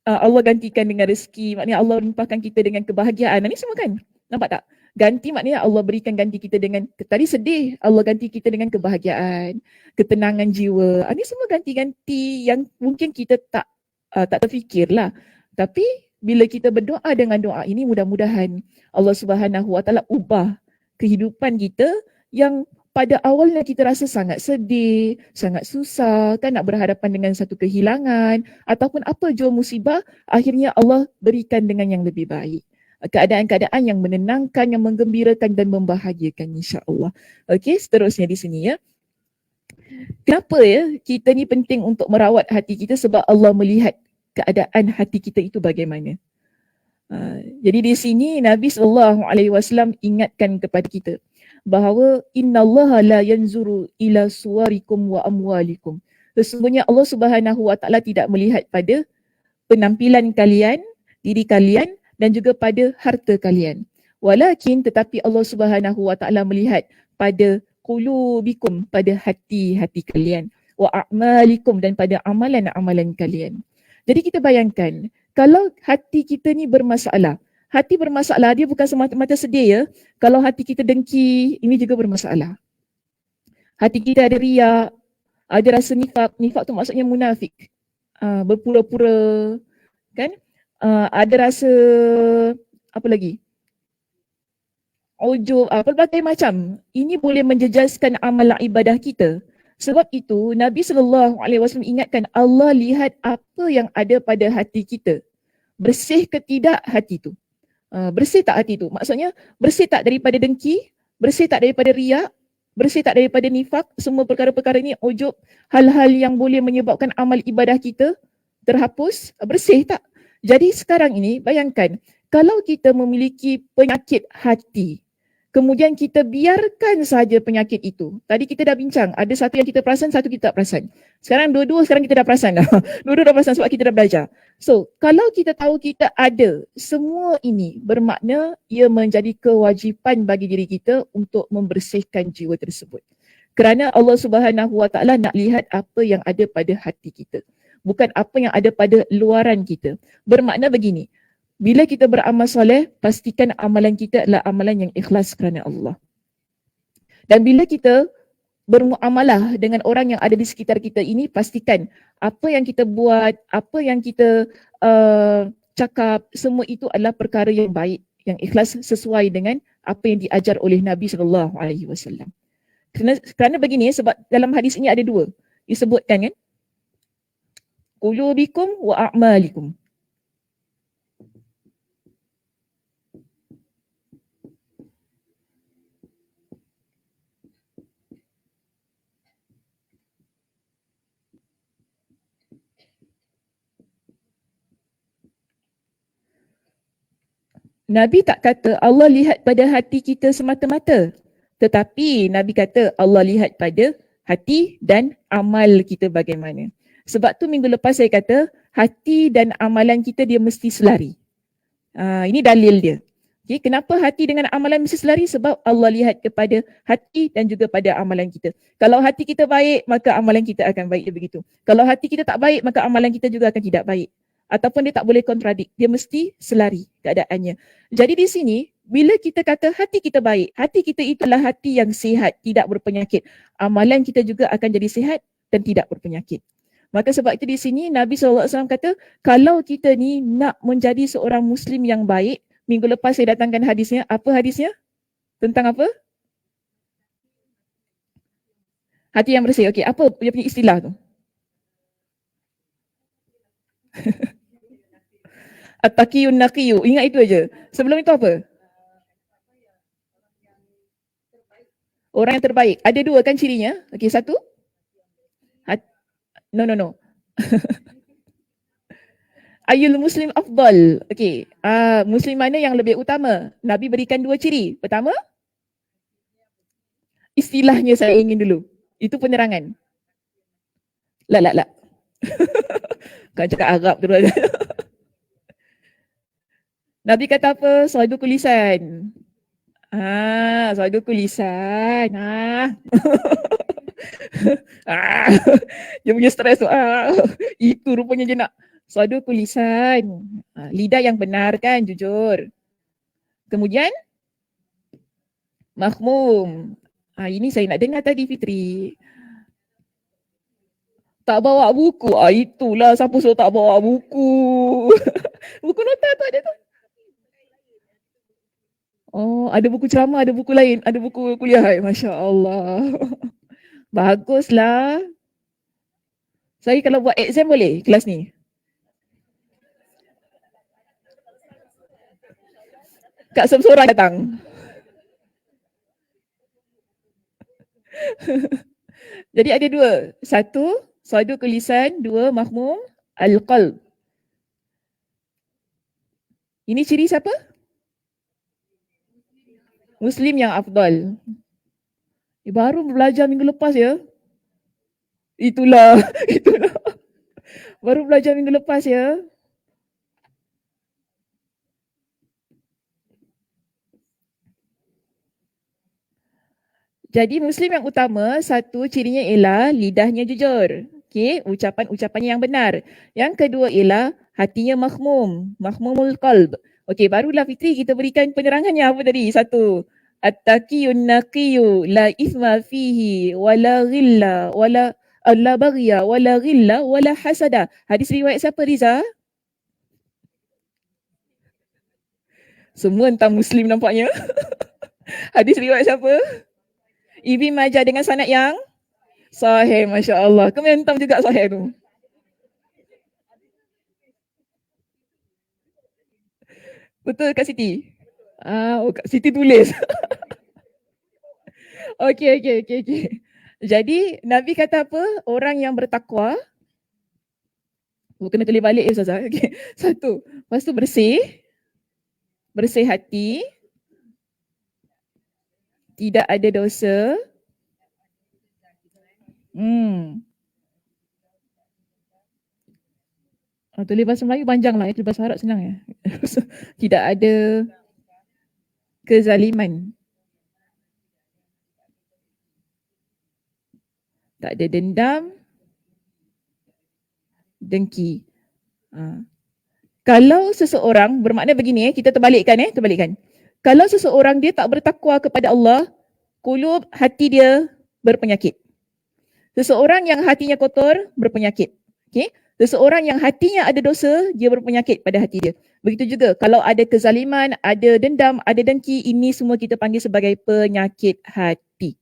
Allah gantikan dengan rezeki. Maknanya Allah limpahkan kita dengan kebahagiaan. Ini semua kan. Nampak tak? Ganti maknanya Allah berikan ganti kita dengan, tadi sedih, Allah ganti kita dengan kebahagiaan, ketenangan jiwa. Ini semua ganti-ganti yang mungkin kita tak terfikirlah. Tapi bila kita berdoa dengan doa ini, mudah-mudahan Allah Subhanahu Wa Taala ubah kehidupan kita yang pada awalnya kita rasa sangat sedih, sangat susah, kan nak berhadapan dengan satu kehilangan ataupun apa jua musibah, akhirnya Allah berikan dengan yang lebih baik. Keadaan-keadaan yang menenangkan, yang menggembirakan dan membahagiakan insya-Allah. Okey, seterusnya di sini ya. Kenapa ya kita ni penting untuk merawat hati kita? Sebab Allah melihat keadaan hati kita itu bagaimana. Jadi di sini Nabi SAW ingatkan kepada kita bahawa innallaha la yanzuru ila suwarikum wa amwalikum. Sesungguhnya Allah Subhanahu Wa Taala tidak melihat pada penampilan kalian, diri kalian dan juga pada harta kalian. Walakin tetapi Allah Subhanahu Wa Taala melihat pada qulubikum, pada hati-hati kalian, wa a'malikum, dan pada amalan-amalan kalian. Jadi kita bayangkan kalau hati kita ni bermasalah, hati bermasalah, dia bukan semata-mata sedih ya. Kalau hati kita dengki, ini juga bermasalah. Hati kita ada riak, ada rasa nifak, nifak tu maksudnya munafik, berpura-pura kan. Ada rasa apa lagi? ujub, pelbagai macam. Ini boleh menjejaskan amalan ibadah kita. Sebab itu Nabi SAW ingatkan Allah lihat apa yang ada pada hati kita. Bersih ke tidak hati tu? Bersih tak hati tu? Maksudnya bersih tak daripada dengki, bersih tak daripada riak, bersih tak daripada nifak, semua perkara-perkara ni ujub, hal-hal yang boleh menyebabkan amal ibadah kita terhapus, bersih tak? Jadi sekarang ini bayangkan, kalau kita memiliki penyakit hati, kemudian kita biarkan saja penyakit itu. Tadi kita dah bincang, ada satu yang kita perasan, satu kita tak perasan. Sekarang dua-dua sekarang kita dah perasan dah. Dua-dua dah perasan sebab kita dah belajar. So, kalau kita tahu kita ada semua ini, bermakna ia menjadi kewajipan bagi diri kita untuk membersihkan jiwa tersebut. Kerana Allah Subhanahu Wa Taala nak lihat apa yang ada pada hati kita, bukan apa yang ada pada luaran kita. Bermakna begini, bila kita beramal soleh, pastikan amalan kita adalah amalan yang ikhlas kerana Allah. Dan bila kita bermuamalah dengan orang yang ada di sekitar kita ini, pastikan apa yang kita buat, apa yang kita cakap, semua itu adalah perkara yang baik, yang ikhlas sesuai dengan apa yang diajar oleh Nabi SAW. Kerana begini, sebab dalam hadis ini ada dua disebutkan kan, qulubikum wa a'malikum. Nabi tak kata Allah lihat pada hati kita semata-mata. Tetapi Nabi kata Allah lihat pada hati dan amal kita bagaimana. Sebab tu minggu lepas saya kata hati dan amalan kita dia mesti selari. Ini dalil dia. Okay, kenapa hati dengan amalan mesti selari? Sebab Allah lihat kepada hati dan juga pada amalan kita. Kalau hati kita baik, maka amalan kita akan baik, begitu. Kalau hati kita tak baik, maka amalan kita juga akan tidak baik. Ataupun dia tak boleh kontradik, dia mesti selari keadaannya. Jadi di sini, bila kita kata hati kita baik, hati kita itulah hati yang sihat, tidak berpenyakit. Amalan kita juga akan jadi sihat dan tidak berpenyakit. Maka sebab itu di sini Nabi SAW kata, kalau kita ni nak menjadi seorang Muslim yang baik, minggu lepas saya datangkan hadisnya. Apa hadisnya? Tentang apa? Hati yang bersih. Okey, apa dia punya istilah tu? At-taqiyun naqiyu. Ingat itu aja. Sebelum itu apa? Orang yang terbaik. Ada dua kan cirinya? Okey, satu? No. Ayul muslim afdal. Okey, muslim mana yang lebih utama? Nabi berikan dua ciri. Pertama, istilahnya saya ingin dulu. Itu penerangan. La. Kau cakap Arab terus. Nabi kata apa? Sadukul lisan. Sadukul lisan. Dia punya stres tu. Itu rupanya je nak. Sadukul lisan. Lidah yang benar kan, jujur. Kemudian, makhmum. Ini saya nak dengar tadi, Fitri. Tak bawa buku. Itulah siapa suruh tak bawa buku. Buku nota tu ada tu. Oh, ada buku ceramah, ada buku lain, ada buku kuliah. Masya Allah. Baguslah. Saya kalau buat exam boleh kelas ni? Kak seorang datang. Jadi ada dua. Satu, sadukul lisan. Dua, makhmum al-qalb. Ini ciri siapa? Muslim yang afdal. Baru belajar minggu lepas ya. Itulah. Baru belajar minggu lepas ya. Jadi Muslim yang utama, satu cirinya ialah lidahnya jujur. Okay, ucapan-ucapannya yang benar. Yang kedua ialah hatinya makhmum, makhmumul qalb. Okay, barulah Fitri kita berikan penerangannya apa tadi? Satu, at-taqiyun naqiyu la ithma fihi wala ghilla wala la baghya wala ghilla wala hasada. Hadis riwayat siapa, Riza? Semua tentang Muslim nampaknya. Hadis riwayat siapa? Ibn Majah dengan sanad yang sahih, Masya Allah. Komentar juga sahih tu. Betul Kak Siti? Oh, Kak Siti tulis. Okey. Jadi Nabi kata apa? Orang yang bertakwa, kena tulis balik ya Ustazah. Okay. Satu, lepas tu bersih hati, tidak ada dosa. Tulis bahasa Melayu panjang lah, tulis bahasa Arab senang ya. Tidak ada kezaliman, tak ada dendam, dengki. Kalau seseorang, bermakna begini kita terbalikkan. Kalau seseorang dia tak bertakwa kepada Allah, kulub hati dia berpenyakit. Seseorang yang hatinya kotor berpenyakit. Okay? Seseorang yang hatinya ada dosa, dia berpenyakit pada hati dia. Begitu juga kalau ada kezaliman, ada dendam, ada dengki, ini semua kita panggil sebagai penyakit hati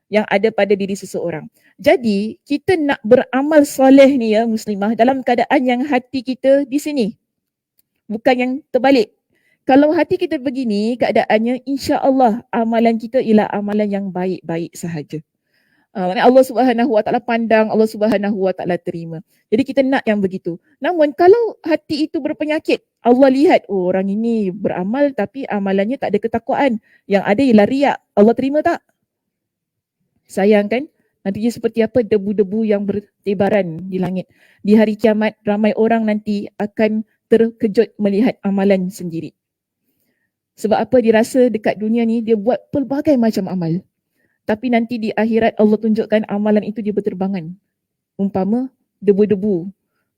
yang ada pada diri seseorang. Jadi, kita nak beramal soleh ni ya muslimah dalam keadaan yang hati kita di sini. Bukan yang terbalik. Kalau hati kita begini keadaannya, insya-Allah amalan kita ialah amalan yang baik-baik sahaja. Allah Subhanahu Wa Taala pandang, Allah Subhanahu Wa Taala terima. Jadi kita nak yang begitu. Namun kalau hati itu berpenyakit, Allah lihat orang ini beramal tapi amalannya tak ada ketakwaan. Yang ada ialah riak. Allah terima tak? Sayang kan? Nantinya seperti apa debu-debu yang bertebaran di langit. Di hari kiamat ramai orang nanti akan terkejut melihat amalan sendiri. Sebab apa dia rasa dekat dunia ni dia buat pelbagai macam amal. Tapi nanti di akhirat Allah tunjukkan amalan itu dia berterbangan. Umpama debu-debu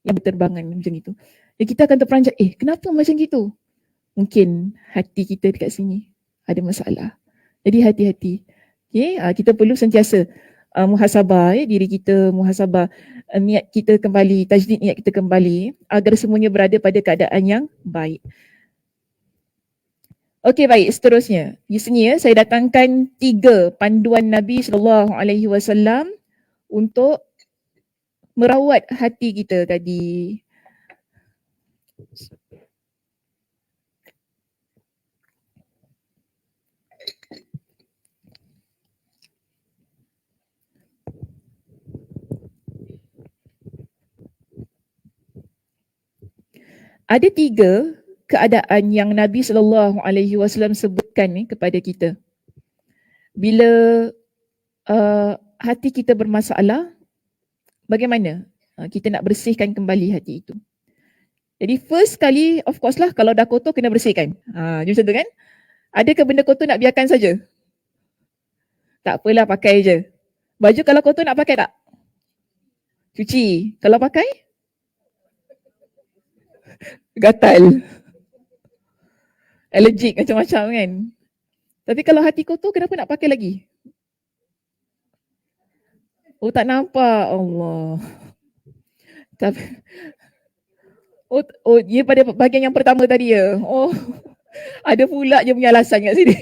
yang berterbangan macam itu. Dan kita akan terperanjat, kenapa macam gitu? Mungkin hati kita dekat sini ada masalah. Jadi hati-hati. Okay? Kita perlu sentiasa muhasabah diri kita, muhasabah niat kita kembali, tajdid niat kita kembali agar semuanya berada pada keadaan yang baik. Okey, baik, seterusnya. Di sini saya datangkan 3 panduan Nabi SAW untuk merawat hati kita tadi. Ada 3 keadaan yang Nabi SAW sebutkan kepada kita. Bila hati kita bermasalah, bagaimana kita nak bersihkan kembali hati itu? Jadi first kali, of course lah, kalau dah kotor kena bersihkan. Jadi macam tu kan? Adakah benda kotor nak biarkan saja? Tak apalah, pakai je. Baju kalau kotor nak pakai tak? Cuci. Kalau pakai? Gatal. Allergic macam-macam kan? Tapi kalau hati kotor, kenapa nak pakai lagi? Oh, tak nampak. Allah. Tapi, dia pada bahagian yang pertama tadi ya. Oh, ada pula je punya alasan kat sini.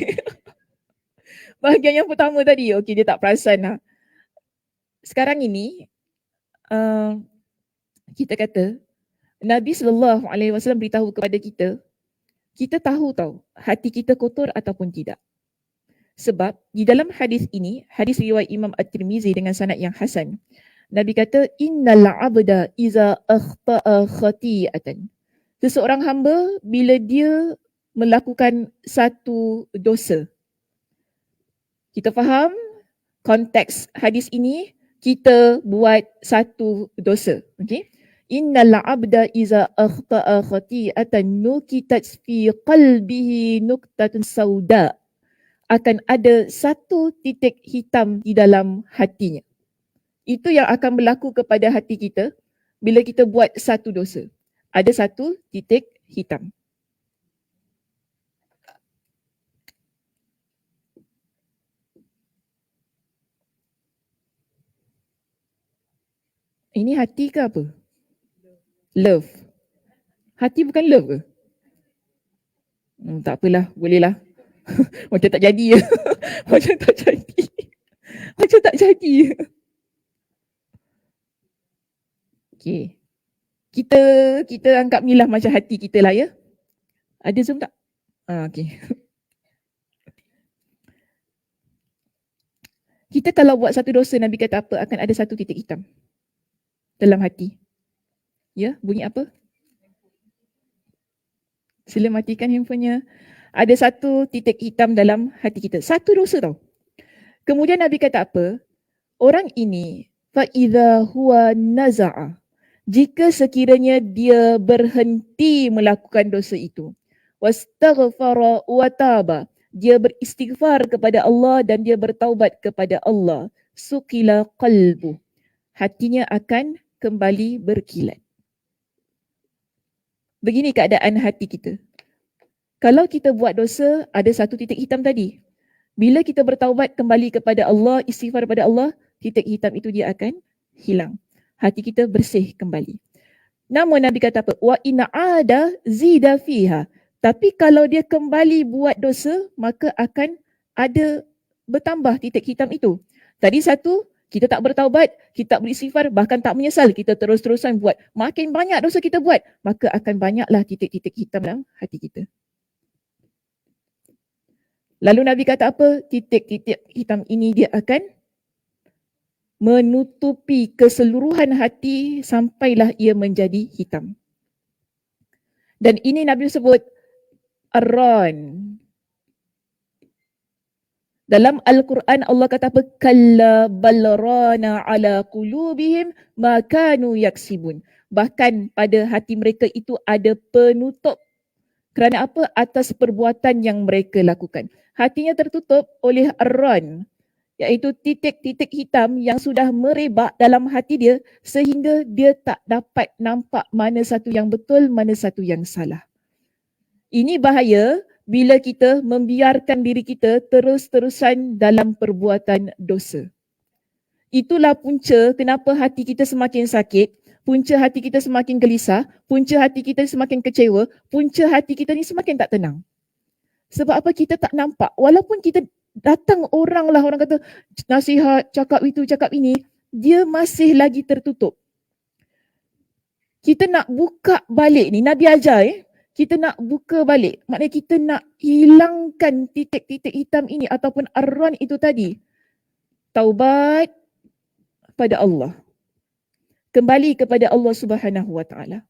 Bahagian yang pertama tadi, okey, dia tak perasan lah. Sekarang ini, kita kata, Nabi SAW beritahu kepada kita tahu tau hati kita kotor ataupun tidak. Sebab di dalam hadis ini, hadis riwayat Imam At-Tirmizi dengan sanad yang hasan, Nabi kata, innal abda iza akhta'a khati'atan. Seseorang hamba bila dia melakukan satu dosa. Kita faham konteks hadis ini, kita buat satu dosa. Okay? Innal abda iza akhta'a khati'atan nukitat fi qalbihi nuktatun sauda. Akan ada satu titik hitam di dalam hatinya. Itu yang akan berlaku kepada hati kita bila kita buat satu dosa. Ada satu titik hitam. Ini hati ke apa? Love. Hati bukan love ke? Tak apalah, bolehlah. Macam tak jadi ya. Macam tak jadi. Macam tak jadi. Okay. Kita anggap ni lah macam hati kita lah ya. Ada Zoom tak? Okay. Kita kalau buat satu dosa, Nabi kata apa? Akan ada satu titik hitam dalam hati. Ya, bunyi apa? Sila matikan handphonenya. Ada satu titik hitam dalam hati kita. Satu dosa tau. Kemudian Nabi kata apa? Orang ini, فَإِذَا هُوَ نَزَعَ, jika sekiranya dia berhenti melakukan dosa itu, وَاسْتَغْفَرَ وَتَابَ, dia beristighfar kepada Allah dan dia bertaubat kepada Allah, سُقِلَ قَلْبُ, hatinya akan kembali berkilat. Begini keadaan hati kita. Kalau kita buat dosa, ada satu titik hitam tadi. Bila kita bertaubat kembali kepada Allah, istighfar kepada Allah, titik hitam itu dia akan hilang. Hati kita bersih kembali. Namun Nabi kata apa? Wa in ada zida fiha. Tapi kalau dia kembali buat dosa, maka akan ada bertambah titik hitam itu. Tadi satu, kita tak bertaubat, kita tak beristighfar, bahkan tak menyesal, kita terus-terusan buat. Makin banyak dosa kita buat, maka akan banyaklah titik-titik hitam dalam hati kita. Lalu Nabi kata apa? Titik-titik hitam ini dia akan menutupi keseluruhan hati sampailah ia menjadi hitam. Dan ini Nabi sebut Ar-Ran. Dalam Al-Quran Allah kata apa? Kalla balrana ala qulubihim ma kanu yaksibun. Bahkan pada hati mereka itu ada penutup. Kerana apa? Atas perbuatan yang mereka lakukan. Hatinya tertutup oleh Ar-Ran, iaitu titik-titik hitam yang sudah merebak dalam hati dia sehingga dia tak dapat nampak mana satu yang betul, mana satu yang salah. Ini bahaya bila kita membiarkan diri kita terus-terusan dalam perbuatan dosa. Itulah punca kenapa hati kita semakin sakit, punca hati kita semakin gelisah, punca hati kita semakin kecewa, punca hati kita ni semakin tak tenang. Sebab apa? Kita tak nampak. Walaupun kita datang orang kata nasihat, cakap itu, cakap ini, dia masih lagi tertutup. Kita nak buka balik ni, Nabi ajar kita nak buka balik. Maknanya kita nak hilangkan titik-titik hitam ini ataupun Ar-Ran itu tadi. Taubat pada Allah. Kembali kepada Allah Subhanahu Wa Taala.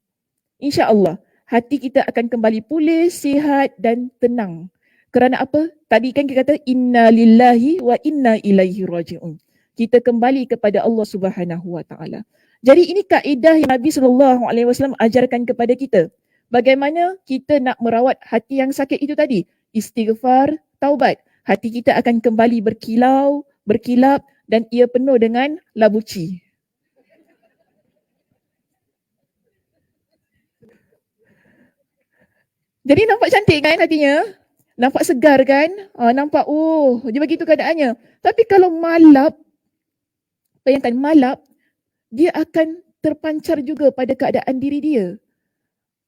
InsyaAllah hati kita akan kembali pulih, sihat dan tenang. Kerana apa? Tadi kan kita kata inna lillahi wa inna ilaihi raji'un. Kita kembali kepada Allah Subhanahu Wa Taala. Jadi ini kaedah yang Nabi SAW ajarkan kepada kita. Bagaimana kita nak merawat hati yang sakit itu tadi? Istighfar, taubat. Hati kita akan kembali berkilau, berkilap dan ia penuh dengan labuci. Jadi nampak cantik kan hatinya? Nampak segar kan? Nampak, dia begitu keadaannya. Tapi kalau malap, bayangkan malap, dia akan terpancar juga pada keadaan diri dia.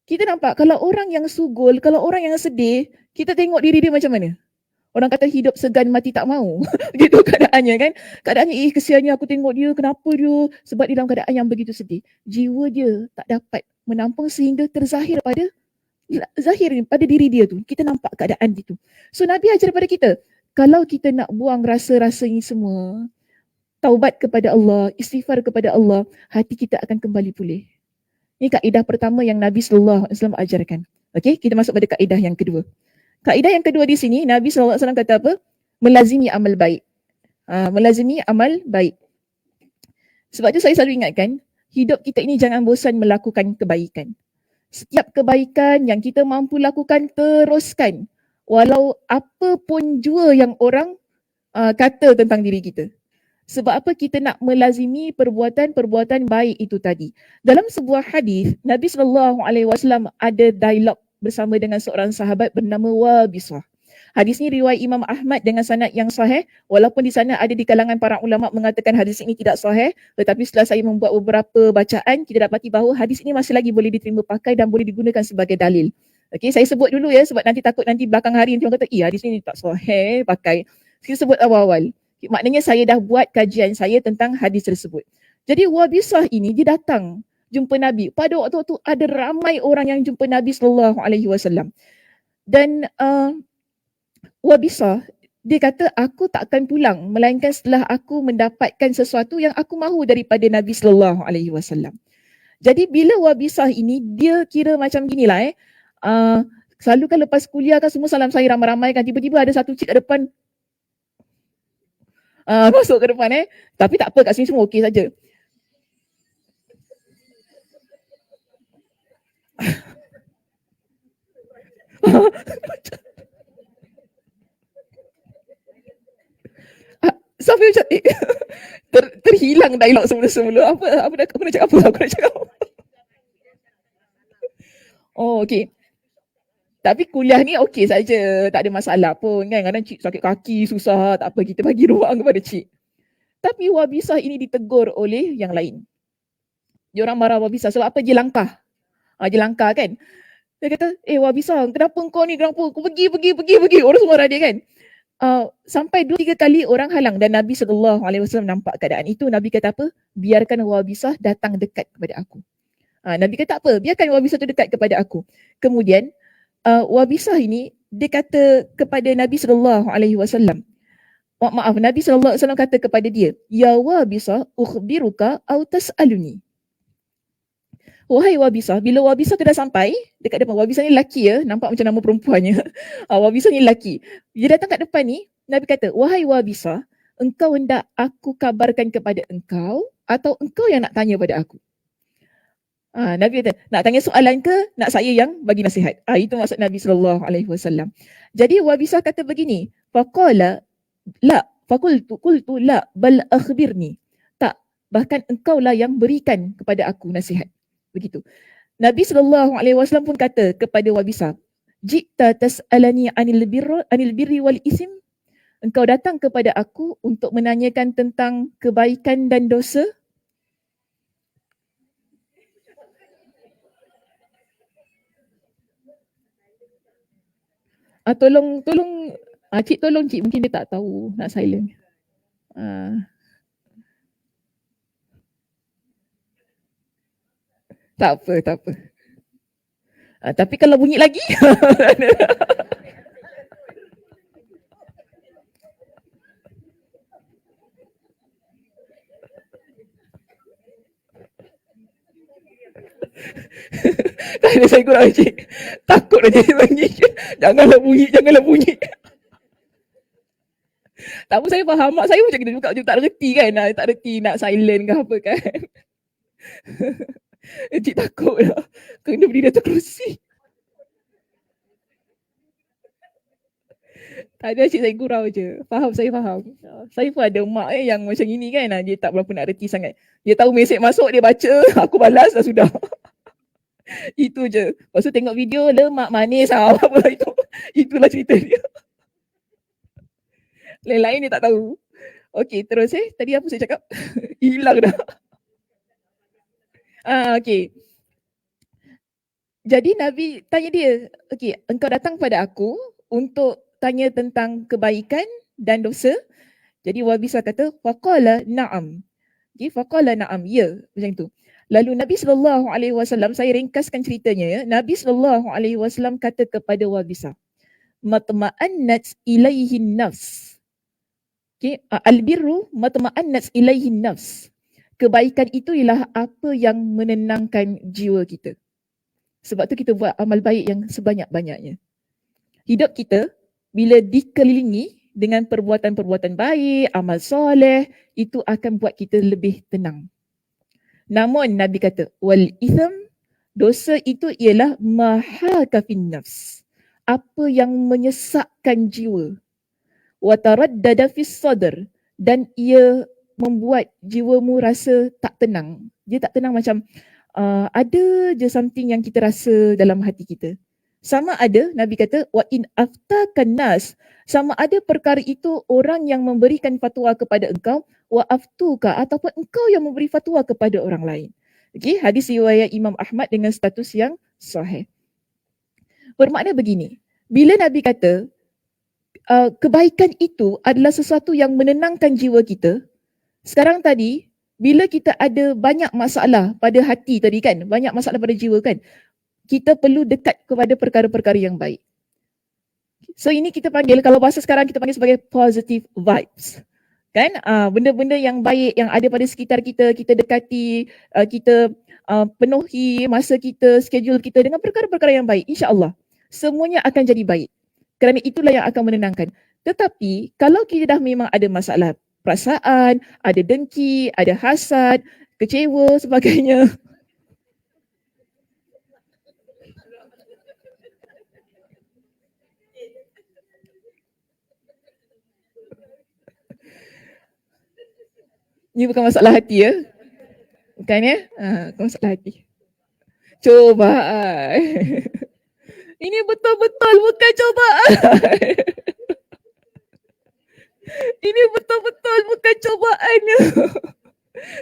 Kita nampak kalau orang yang sugul, kalau orang yang sedih, kita tengok diri dia macam mana? Orang kata hidup segan mati tak mau. Gitu keadaannya kan? Keadaannya kesiannya aku tengok dia, kenapa dia? Sebab dia dalam keadaan yang begitu sedih. Jiwa dia tak dapat menampung sehingga terzahir pada diri dia tu. Kita nampak keadaan itu. So Nabi ajar pada kita, kalau kita nak buang rasa-rasa ini semua, taubat kepada Allah, istighfar kepada Allah, hati kita akan kembali pulih. Ini kaedah pertama yang Nabi SAW ajarkan. Okey, kita masuk pada kaedah yang kedua. Kaedah yang kedua di sini, Nabi SAW kata apa? Melazimi amal baik. Melazimi amal baik. Sebab tu saya selalu ingatkan, hidup kita ini jangan bosan melakukan kebaikan. Setiap kebaikan yang kita mampu lakukan, teruskan. Walau apa pun jua yang orang kata tentang diri kita. Sebab apa? Kita nak melazimi perbuatan-perbuatan baik itu tadi. Dalam sebuah hadis, Nabi SAW ada dialog bersama dengan seorang sahabat bernama Wabisah. Hadis ni riwayat Imam Ahmad dengan sanad yang sahih, walaupun di sana ada di kalangan para ulama mengatakan hadis ini tidak sahih, tetapi setelah saya membuat beberapa bacaan, kita dapati bahawa hadis ini masih lagi boleh diterima pakai dan boleh digunakan sebagai dalil. Okey, saya sebut dulu ya sebab nanti takut nanti belakang hari nanti orang kata, hadis ni tak sahih pakai. Saya sebut awal-awal. Maknanya saya dah buat kajian saya tentang hadis tersebut. Jadi Wabisah ini dia datang jumpa Nabi. Pada waktu itu ada ramai orang yang jumpa Nabi SAW. Dan Wabisah dia kata aku tak akan pulang melainkan setelah aku mendapatkan sesuatu yang aku mahu daripada Nabi SAW. Jadi bila Wabisah ini dia kira macam ginilah selalu kan lepas kuliah kan semua salam saya ramai-ramai kan, tiba-tiba ada satu cik kat depan masuk ke depan tapi tak apa kat sini semua okey saja. Sampai macam terhilang dialog semula-semula. Apa nak cakap apa? Aku nak cakap apa? Oh, okey. Tapi kuliah ni okey saja, tak ada masalah pun kan. Kadang cik sakit kaki, susah, tak apa kita bagi ruang kepada cik. Tapi Wabisah ini ditegur oleh yang lain. Diorang marah Wabisah sebab apa? Dia langkah. Dia langkah kan. Dia kata, Wabisah, kenapa kau ni? Kenapa? Kau pergi. Orang semua marah dia kan. Sampai 2-3 kali orang halang dan Nabi SAW nampak keadaan itu. Nabi kata apa? Biarkan Wabisah datang dekat kepada aku. Nabi kata apa? Biarkan Wabisah tu dekat kepada aku. Kemudian Wabisah ini dia kata kepada Nabi SAW. Maaf, Nabi SAW kata kepada dia, Ya Wabisah, ukhbiruka au tas'aluni. Wahai Wabisah, bila Wabisah tu dah sampai dekat depan, Wabisah ni lelaki ya, nampak macam nama perempuannya. Wabisah ni lelaki. Dia datang kat depan ni, Nabi kata, wahai Wabisah, engkau hendak aku kabarkan kepada engkau atau engkau yang nak tanya pada aku? Nabi kata, nak tanya soalan ke nak saya yang bagi nasihat? Itu maksud Nabi SAW. Jadi Wabisah kata begini, faqala la, qultu la, bal akhbirni. Tak, bahkan engkau lah yang berikan kepada aku nasihat. Begitu. Nabi SAW pun kata kepada Wabisah, Jikta tas'alani anil birri wal isim. Engkau datang kepada aku untuk menanyakan tentang kebaikan dan dosa. Tolong cik tolong cik, mungkin dia tak tahu nak silent. Tak apa. Tapi kalau bunyi lagi tak ada, saya kurang cik. Takut aja bunyi. Janganlah bunyi. Tak apa, saya faham. Mak saya macam kita juga tak reti kan. Tak reti nak silent ke apa kan. Cik takut lah. Kena berdiri atas kerusi. Tak ada cik, saya gurau je. Saya faham. Saya pun ada mak yang macam ini kan. Dia tak berapa nak reti sangat. Dia tahu mesej masuk, dia baca. Aku balas dah sudah. Itu je. Lepas tu tengok video, lemak manis apa itu. Itulah cerita dia. Lain-lain dia tak tahu. Okey, terus tadi apa saya cakap? Hilang dah. Okey. Jadi Nabi tanya dia, okey, engkau datang pada aku untuk tanya tentang kebaikan dan dosa. Jadi Wabisah kata, faqala na'am. Okay, faqala na'am, ya, macam tu. Lalu Nabi SAW, saya ringkaskan ceritanya ya. Nabi SAW kata kepada Wabisah, matma'annat ilaihin nafs. Okay, albirru matma'annat ilaihin nafs. Kebaikan itu ialah apa yang menenangkan jiwa kita. Sebab tu kita buat amal baik yang sebanyak-banyaknya. Hidup kita bila dikelilingi dengan perbuatan-perbuatan baik, amal soleh, itu akan buat kita lebih tenang. Namun Nabi kata, wal itham, dosa itu ialah mahaka fin nafs. Apa yang menyesakkan jiwa. Wa taraddada fis sadr, dan ia membuat jiwamu rasa tak tenang. Dia tak tenang macam ada je something yang kita rasa dalam hati kita. Sama ada, Nabi kata, wa in aftakan nas, sama ada perkara itu orang yang memberikan fatwa kepada engkau, wa aftuka, ataupun engkau yang memberi fatwa kepada orang lain. Okey, hadis riwayat Imam Ahmad dengan status yang sahih. Bermakna begini, bila Nabi kata kebaikan itu adalah sesuatu yang menenangkan jiwa kita, sekarang tadi bila kita ada banyak masalah pada hati tadi kan, banyak masalah pada jiwa kan, kita perlu dekat kepada perkara-perkara yang baik. So ini kita panggil, kalau bahasa sekarang kita panggil sebagai positive vibes. Kan, benda-benda yang baik yang ada pada sekitar kita, kita dekati, kita penuhi masa kita, schedule kita dengan perkara-perkara yang baik. InsyaAllah, semuanya akan jadi baik. Kerana itulah yang akan menenangkan. Tetapi, kalau kita dah memang ada masalah perasaan, ada dengki, ada hasad, kecewa, sebagainya, ini bukan masalah hati ya. Bukan ya? Bukan masalah hati. Cobaan. Ini betul-betul bukan cobaan. Ini betul-betul bukan cobaannya.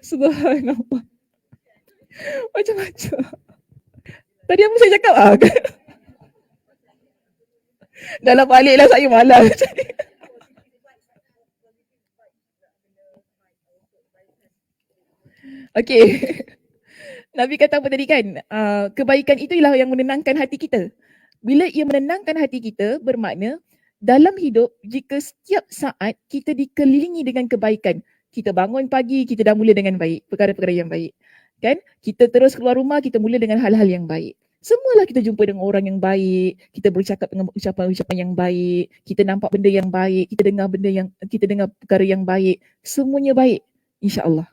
Subhanallah. Macam-macam. Tadi apa saya cakap? Dalam baliklah saya malas. Okey. Nabi kata apa tadi kan? Kebaikan itulah yang menenangkan hati kita. Bila ia menenangkan hati kita, bermakna dalam hidup, jika setiap saat kita dikelilingi dengan kebaikan, kita bangun pagi, kita dah mula dengan baik, perkara-perkara yang baik. Kan? Kita terus keluar rumah, kita mula dengan hal-hal yang baik. Semualah kita jumpa dengan orang yang baik, kita bercakap dengan ucapan-ucapan yang baik, kita nampak benda yang baik, kita dengar perkara yang baik, semuanya baik, insya-Allah.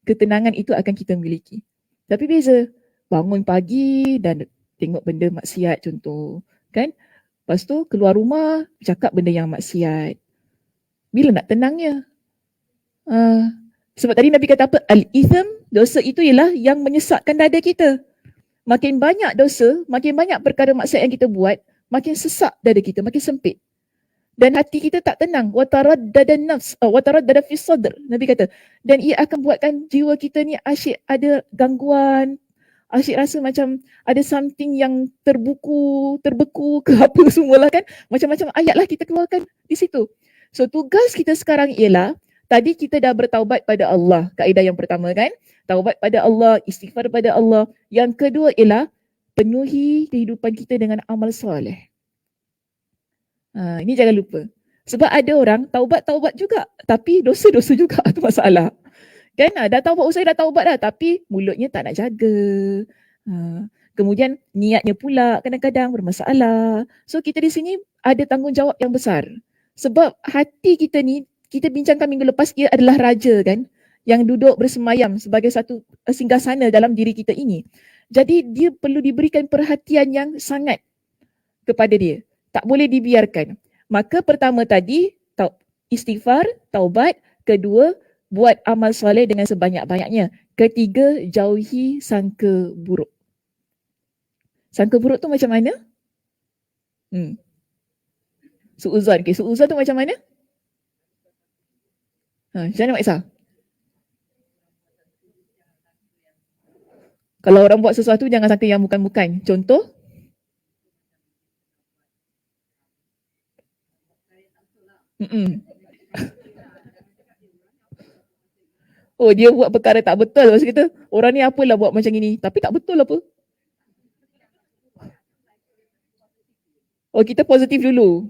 Ketenangan itu akan kita miliki. Tapi beza, bangun pagi dan tengok benda maksiat contoh, kan? Lepas tu keluar rumah, cakap benda yang maksiat. Bila nak tenangnya? Sebab tadi Nabi kata apa? Al-itham, dosa itu ialah yang menyesatkan dada kita. Makin banyak dosa, makin banyak perkara maksiat yang kita buat, makin sesak dada kita, makin sempit. Dan hati kita tak tenang. Wataraddada nafs, wataraddada fis sadr. Nabi kata, dan ia akan buatkan jiwa kita ni asyik ada gangguan, asyik rasa macam ada something yang terbeku ke apa semualah kan. Macam-macam ayat lah kita keluarkan di situ. So tugas kita sekarang ialah, tadi kita dah bertaubat pada Allah, kaedah yang pertama kan. Taubat pada Allah, istighfar pada Allah. Yang kedua ialah penuhi kehidupan kita dengan amal soleh. Ini jangan lupa. Sebab ada orang taubat-taubat juga, tapi dosa-dosa juga tu masalah. Kan, dah taubat, usai dah taubat dah, tapi mulutnya tak nak jaga. Kemudian niatnya pula kadang-kadang bermasalah. So kita di sini ada tanggungjawab yang besar. Sebab hati kita ni, kita bincangkan minggu lepas, ia adalah raja kan, yang duduk bersemayam sebagai satu singgasana dalam diri kita ini. Jadi dia perlu diberikan perhatian yang sangat kepada dia. Tak boleh dibiarkan. Maka pertama tadi, istighfar, taubat. Kedua, buat amal soleh dengan sebanyak-banyaknya. Ketiga, jauhi sangka buruk. Sangka buruk tu macam mana? Suuzon. Okay, suuzon tu macam mana? Macam mana Mak Isa? Kalau orang buat sesuatu, jangan sangka yang bukan-bukan. Contoh? Oh, dia buat perkara tak betul. Lepas kita, orang ni apalah buat macam ini. Tapi tak betul apa. Oh, kita positif dulu.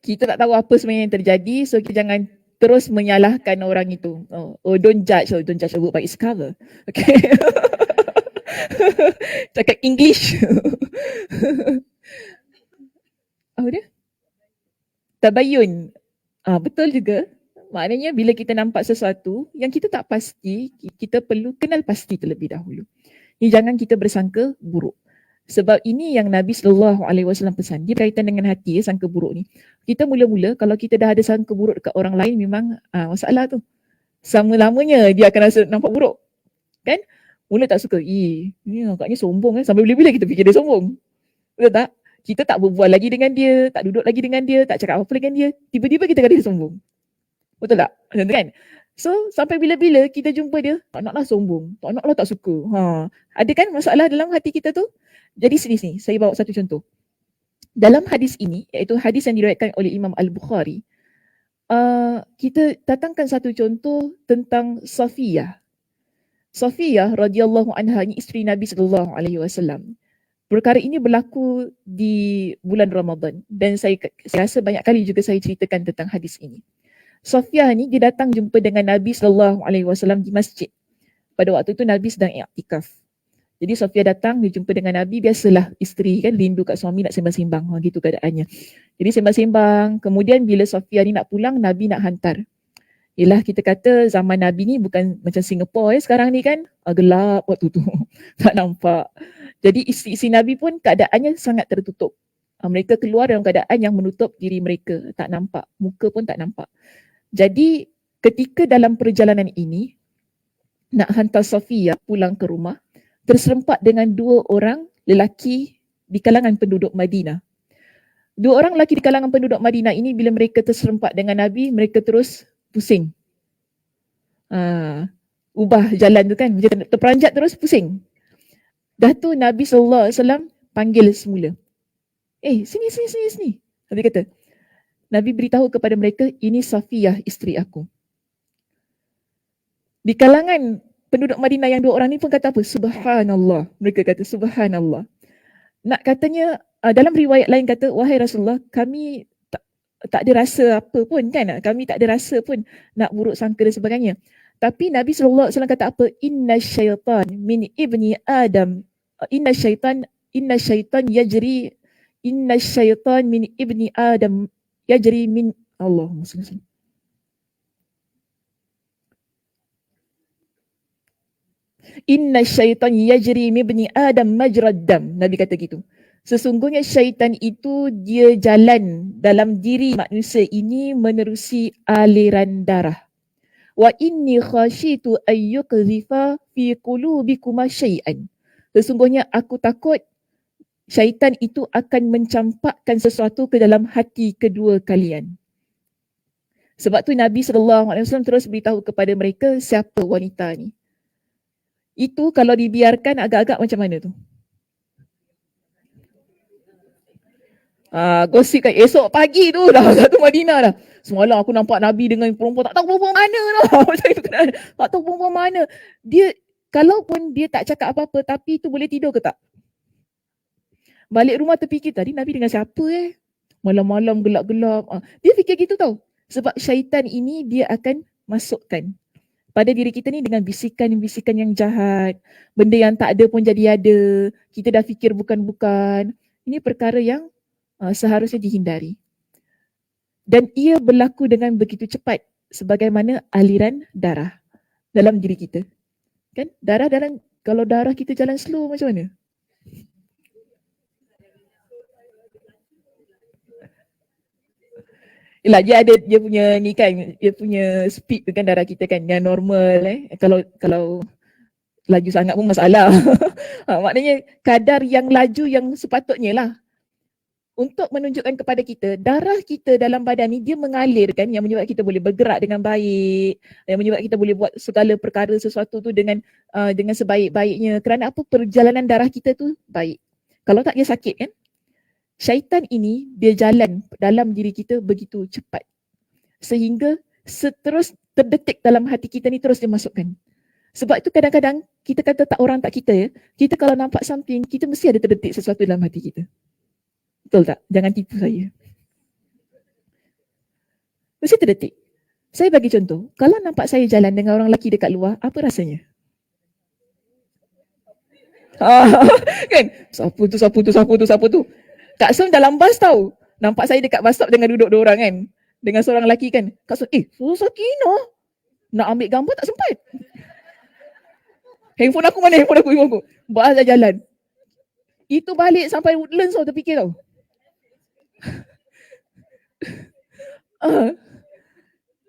Kita tak tahu apa sebenarnya yang terjadi, so kita jangan terus menyalahkan orang itu. Don't judge a book by its cover. Okay. Cakap English. Apa dia? Tabayun. Betul juga. Maknanya bila kita nampak sesuatu yang kita tak pasti, kita perlu kenal pasti terlebih dahulu. Jangan kita bersangka buruk. Sebab ini yang Nabi SAW pesan. Dia berkaitan dengan hati, sangka buruk ni. Kita mula-mula kalau kita dah ada sangka buruk dekat orang lain, memang masalah tu. Sama-lamanya dia akan rasa nampak buruk. Kan? Mula tak suka. Ni agaknya sombong kan. Sampai bila-bila kita fikir dia sombong. Betul tak? Kita tak berbual lagi dengan dia, tak duduk lagi dengan dia, tak cakap apa-apa dengan dia. Tiba-tiba kita kata dia sombong. Betul tak? Macam tu kan? So sampai bila-bila kita jumpa dia, tak naklah sombong, tak naklah tak suka. Ada kan masalah dalam hati kita tu? Jadi sini saya bawa satu contoh. Dalam hadis ini, iaitu hadis yang diriwayatkan oleh Imam Al-Bukhari, kita datangkan satu contoh tentang Safiyah. Safiyah radhiyallahu anha ini isteri Nabi sallallahu alaihi wasallam. Perkara ini berlaku di bulan Ramadan dan saya rasa banyak kali juga saya ceritakan tentang hadis ini. Safiyah ni dia datang jumpa dengan Nabi sallallahu alaihi wasallam di masjid. Pada waktu itu Nabi sedang i'tikaf. Jadi Safiyah datang, dia jumpa dengan Nabi, biasalah isteri kan rindu kat suami nak sembang-sembang, gitu keadaannya. Jadi sembang-sembang, kemudian bila Safiyah ni nak pulang, Nabi nak hantar. Yelah kita kata zaman Nabi ni bukan macam Singapura sekarang ni kan, gelap waktu tu, tak nampak. Jadi isteri Nabi pun keadaannya sangat tertutup. Mereka keluar dalam keadaan yang menutup diri mereka, tak nampak, muka pun tak nampak. Jadi ketika dalam perjalanan ini, nak hantar Safiyah pulang ke rumah, terserempak dengan dua orang lelaki di kalangan penduduk Madinah. Dua orang lelaki di kalangan penduduk Madinah ini bila mereka terserempak dengan Nabi, mereka terus pusing. Ubah jalan tu kan, macam terperanjat terus pusing. Dah tu Nabi SAW panggil semula. Sini. Nabi kata, Nabi beritahu kepada mereka, ini Safiyah isteri aku. Di kalangan penduduk Madinah yang dua orang ni pun kata apa? Subhanallah. Mereka kata subhanallah. Nak katanya, dalam riwayat lain kata, wahai Rasulullah, kami tak ada rasa apa pun kan. Kami tak ada rasa pun nak buruk sangka dan sebagainya. Tapi Nabi SAW kata apa? Inna syaitan min ibni Adam. Inna syaitan yajri. Inna syaitan min ibni Adam yajri min Allah. Inna syaitan yajri min ibni Adam majrad dam. Nabi kata gitu. Sesungguhnya syaitan itu dia jalan dalam diri manusia ini menerusi aliran darah. Wa inni khashitu ayyukzifa fi qulubikuma syai'an. Sesungguhnya aku takut syaitan itu akan mencampakkan sesuatu ke dalam hati kedua kalian. Sebab tu Nabi SAW terus beritahu kepada mereka siapa wanita ni. Itu kalau dibiarkan agak-agak macam mana tu? Gosip kan esok pagi tu dah satu Madinah dah. Semalam aku nampak Nabi dengan perempuan, tak tahu perempuan mana dah. Macam itu kan. Tak tahu perempuan mana. Dia, kalaupun dia tak cakap apa-apa, tapi tu boleh tidur ke tak? Balik rumah terfikir, tadi Nabi dengan siapa malam-malam gelap-gelap. Dia fikir gitu tau. Sebab syaitan ini dia akan masukkan pada diri kita ni dengan bisikan-bisikan yang jahat. Benda yang tak ada pun jadi ada. Kita dah fikir bukan-bukan. Ini perkara yang seharusnya dihindari. Dan ia berlaku dengan begitu cepat sebagaimana aliran darah dalam diri kita. Kan? Kalau darah kita jalan slow macam mana? Yelah, dia punya ni kan, dia punya speed tu kan darah kita kan yang normal Kalau laju sangat pun masalah. Maknanya kadar yang laju yang sepatutnya lah. Untuk menunjukkan kepada kita, darah kita dalam badan ni dia mengalir kan, yang menyebabkan kita boleh bergerak dengan baik, yang menyebabkan kita boleh buat segala perkara sesuatu tu dengan sebaik-baiknya. Kerana apa? Perjalanan darah kita tu baik. Kalau tak dia sakit kan? Syaitan ini dia jalan dalam diri kita begitu cepat. Sehingga terus terdetik dalam hati kita ni terus dimasukkan. Sebab itu kadang-kadang kita kata tak orang tak kita ya. Kita kalau nampak something, kita mesti ada terdetik sesuatu dalam hati kita. Betul tak? Jangan tipu saya. Mesti terdetik. Saya bagi contoh, kalau nampak saya jalan dengan orang lelaki dekat luar, apa rasanya? Kan? Siapa tu? Kak Som dalam bas tahu. Nampak saya dekat bus stop dengan duduk dua orang kan. Dengan seorang lelaki kan. Kak Som, Sakina. Nak ambil gambar tak sempat. Handphone aku mana? Handphone aku. Bas dah jalan. Itu balik sampai Woodlands tau, terfikir tau.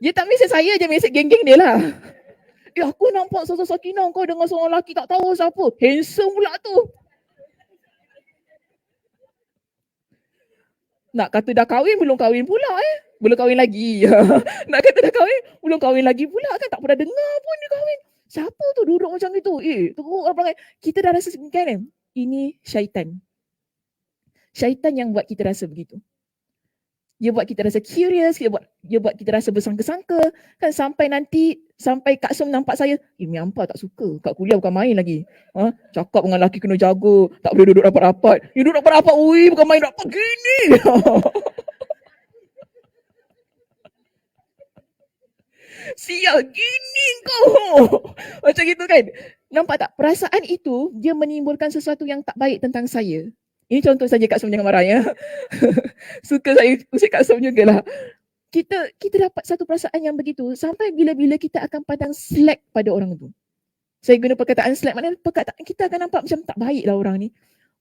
Dia tak mesej saya je, mesej geng-geng dia lah. Aku nampak sosok Sakina kau dengan seorang lelaki tak tahu siapa. Handsome pula tu. Nak kata dah kahwin, belum kahwin pula belum kahwin lagi. Nak kata dah kahwin, belum kahwin lagi pula kan, tak pernah dengar pun dia kahwin. Siapa tu duduk macam itu? Teruk apa perangai. Kita dah rasa kan, ini syaitan. Syaitan yang buat kita rasa begitu. Dia buat kita rasa curious, dia buat kita rasa bersangka-sangka. Kan sampai Kak Som nampak saya, Miampa tak suka. Kat kuliah bukan main lagi. Cakap dengan lelaki kena jaga, tak boleh duduk rapat-rapat. Duduk rapat-rapat, bukan main rapat gini. Sial, gini kau. Macam gitu kan. Nampak tak? Perasaan itu, dia menimbulkan sesuatu yang tak baik tentang saya. Ini contoh saja, Kak Som jangan marah ya. Suka saya usik Kak Som jugalah. Kita dapat satu perasaan yang begitu sampai bila-bila kita akan pandang slack pada orang tu. Saya guna perkataan slack, maknanya perkataan kita akan nampak macam tak baik lah orang ni.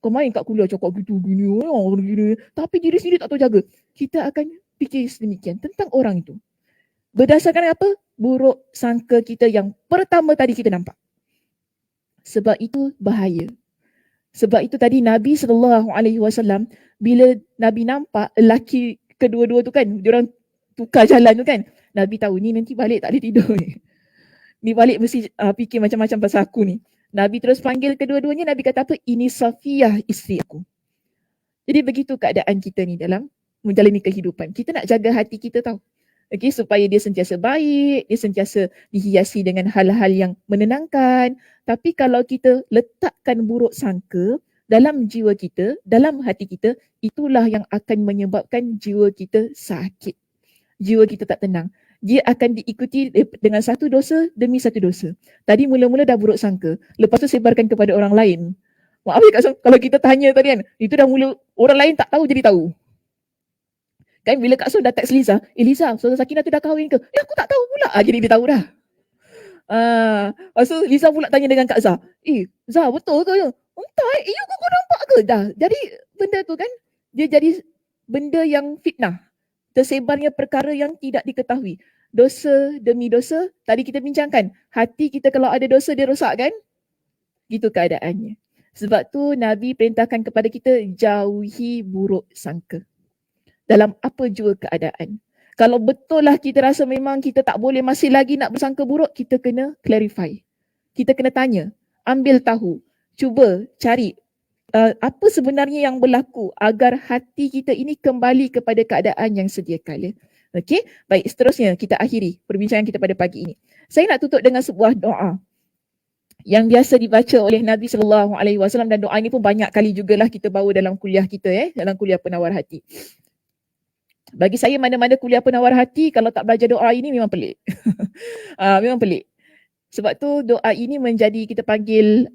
Kau main kat kuliah cakap gitu gini, gini, tapi diri sendiri tak tahu jaga. Kita akan fikir sedemikian tentang orang itu. Berdasarkan apa? Buruk sangka kita yang pertama tadi kita nampak. Sebab itu bahaya. Sebab itu tadi Nabi SAW, bila Nabi nampak lelaki kedua-dua tu kan, diorang tukar jalan tu kan, Nabi tahu ni nanti balik tak boleh tidur ni. Ni balik mesti fikir macam-macam pasal aku ni. Nabi terus panggil kedua-duanya, Nabi kata apa? Ini Safiyah isteri aku. Jadi begitu keadaan kita ni dalam menjalani kehidupan. Kita nak jaga hati kita tahu. Okay, supaya dia sentiasa baik, dia sentiasa dihiasi dengan hal-hal yang menenangkan. Tapi kalau kita letakkan buruk sangka dalam jiwa kita, dalam hati kita, itulah yang akan menyebabkan jiwa kita sakit. Jiwa kita tak tenang. Dia akan diikuti dengan satu dosa demi satu dosa. Tadi mula-mula dah buruk sangka, lepas tu sebarkan kepada orang lain. Maaf ya Kak Som, kalau kita tanya tadi kan, itu dah mula orang lain tak tahu jadi tahu. Kan bila Kak Som dah teks Liza, Liza, saudara Sakinah tu dah kahwin ke? Aku tak tahu pula. Jadi dia tahu dah. Lepas tu Liza pula tanya dengan Kak Zah. Zah betul ke? Entah, you kau nampak ke? Dah. Jadi benda tu kan, dia jadi benda yang fitnah. Tersebarnya perkara yang tidak diketahui. Dosa demi dosa, tadi kita bincangkan. Hati kita kalau ada dosa, dia rosak kan? Gitu keadaannya. Sebab tu Nabi perintahkan kepada kita, jauhi buruk sangka. Dalam apa jua keadaan. Kalau betul lah kita rasa memang kita tak boleh masih lagi nak bersangka buruk, kita kena clarify. Kita kena tanya, ambil tahu, cuba cari apa sebenarnya yang berlaku agar hati kita ini kembali kepada keadaan yang sedia kala. Okey, baik, seterusnya kita akhiri perbincangan kita pada pagi ini. Saya nak tutup dengan sebuah doa yang biasa dibaca oleh Nabi SAW, dan doa ini pun banyak kali jugalah kita bawa dalam kuliah kita, dalam kuliah penawar hati. Bagi saya mana-mana kuliah penawar hati, kalau tak belajar doa ini memang pelik. Memang pelik. Sebab tu doa ini menjadi kita panggil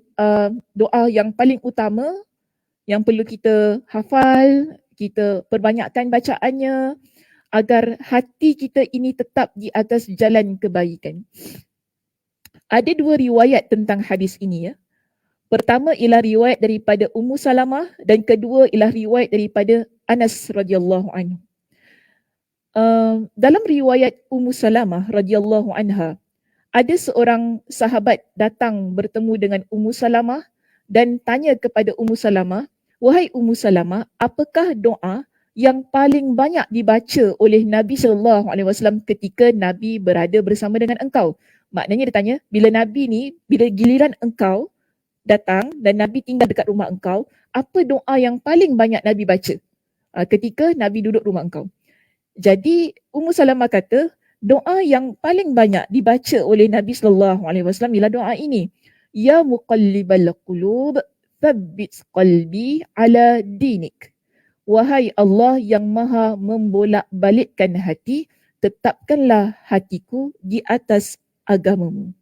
doa yang paling utama yang perlu kita hafal, kita perbanyakkan bacaannya agar hati kita ini tetap di atas jalan kebaikan. Ada dua riwayat tentang hadis ini. Pertama ialah riwayat daripada Ummu Salamah dan kedua ialah riwayat daripada Anas radhiyallahu anhu. Dalam riwayat Ummu Salamah radhiyallahu anha, ada seorang sahabat datang bertemu dengan Ummu Salamah dan tanya kepada Ummu Salamah, wahai Ummu Salamah, apakah doa yang paling banyak dibaca oleh Nabi SAW ketika Nabi berada bersama dengan engkau? Maknanya dia tanya, bila Nabi ni, bila giliran engkau datang dan Nabi tinggal dekat rumah engkau, apa doa yang paling banyak Nabi baca ketika Nabi duduk rumah engkau? Jadi Ummu Salamah kata, doa yang paling banyak dibaca oleh Nabi SAW ialah doa ini. Ya muqallibal qulub, thabbit qalbi ala dinik. Wahai Allah yang maha membolak-balikkan hati, tetapkanlah hatiku di atas agamamu.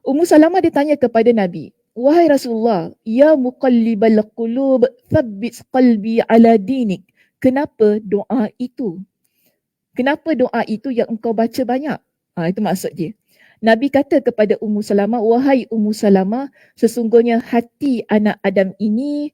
Ummu Salamah ditanya kepada Nabi, wahai Rasulullah, ya muqallibal qulub, thabbit qalbi ala dinik. Kenapa doa itu? Kenapa doa itu yang engkau baca banyak? Itu maksud dia. Nabi kata kepada Ummu Salamah, wahai Ummu Salamah, sesungguhnya hati anak Adam ini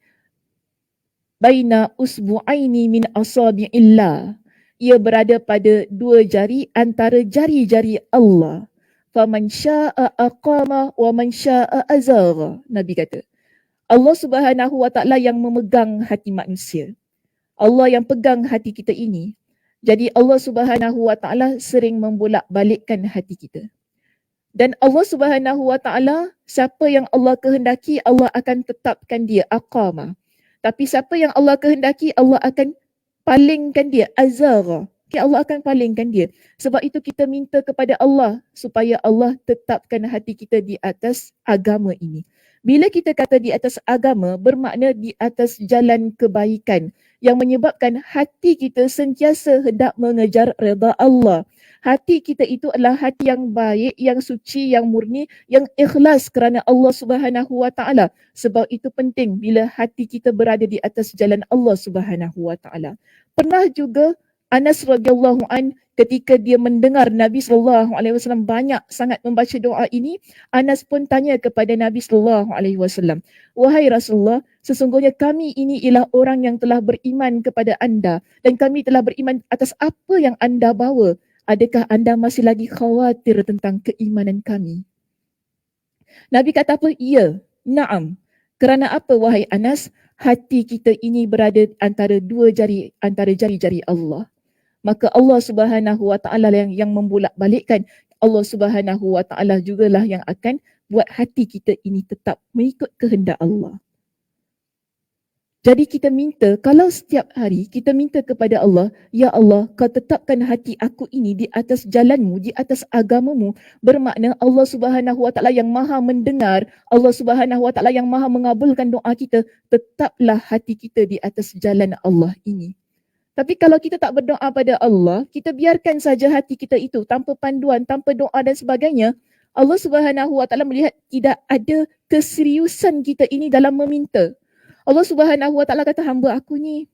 baina usbu'aini min asabi'illah. Ia berada pada dua jari antara jari-jari Allah. Faman sya'a aqama wa man sya'a azagha. Nabi kata, Allah Subhanahu wa ta'ala yang memegang hati manusia. Allah yang pegang hati kita ini. Jadi Allah Subhanahu Wa Taala sering membolak-balikkan hati kita. Dan Allah Subhanahu Wa Taala, siapa yang Allah kehendaki, Allah akan tetapkan dia aqama. Tapi siapa yang Allah kehendaki, Allah akan palingkan dia azara. Allah akan palingkan dia. Sebab itu kita minta kepada Allah supaya Allah tetapkan hati kita di atas agama ini. Bila kita kata di atas agama, bermakna di atas jalan kebaikan yang menyebabkan hati kita sentiasa hendak mengejar redha Allah. Hati kita itu adalah hati yang baik, yang suci, yang murni, yang ikhlas kerana Allah Subhanahu Wa Taala. Sebab itu penting bila hati kita berada di atas jalan Allah Subhanahu Wa Taala. Pernah juga Anas radhiyallahu an ketika dia mendengar Nabi sallallahu alaihi wasallam banyak sangat membaca doa ini, Anas pun tanya kepada Nabi sallallahu alaihi wasallam, "Wahai Rasulullah, sesungguhnya kami ini ialah orang yang telah beriman kepada anda dan kami telah beriman atas apa yang anda bawa. Adakah anda masih lagi khawatir tentang keimanan kami?" Nabi kata apa? Ya, na'am. Kerana apa wahai Anas? Hati kita ini berada antara dua jari, antara jari-jari Allah. Maka Allah Subhanahu Wa Taala yang membolak-balikkan. Allah Subhanahu Wa Taala jugalah yang akan buat hati kita ini tetap mengikut kehendak Allah. Jadi kita minta, kalau setiap hari kita minta kepada Allah, Ya Allah, kau tetapkan hati aku ini di atas jalanmu, di atas agamamu, bermakna Allah Subhanahu Wa Taala yang maha mendengar, Allah Subhanahu Wa Taala yang maha mengabulkan doa kita, tetaplah hati kita di atas jalan Allah ini. Tapi kalau kita tak berdoa pada Allah, kita biarkan saja hati kita itu tanpa panduan, tanpa doa dan sebagainya, Allah Subhanahu Wa Taala melihat tidak ada keseriusan kita ini dalam meminta. Allah Subhanahu Wa Taala kata, hamba aku ni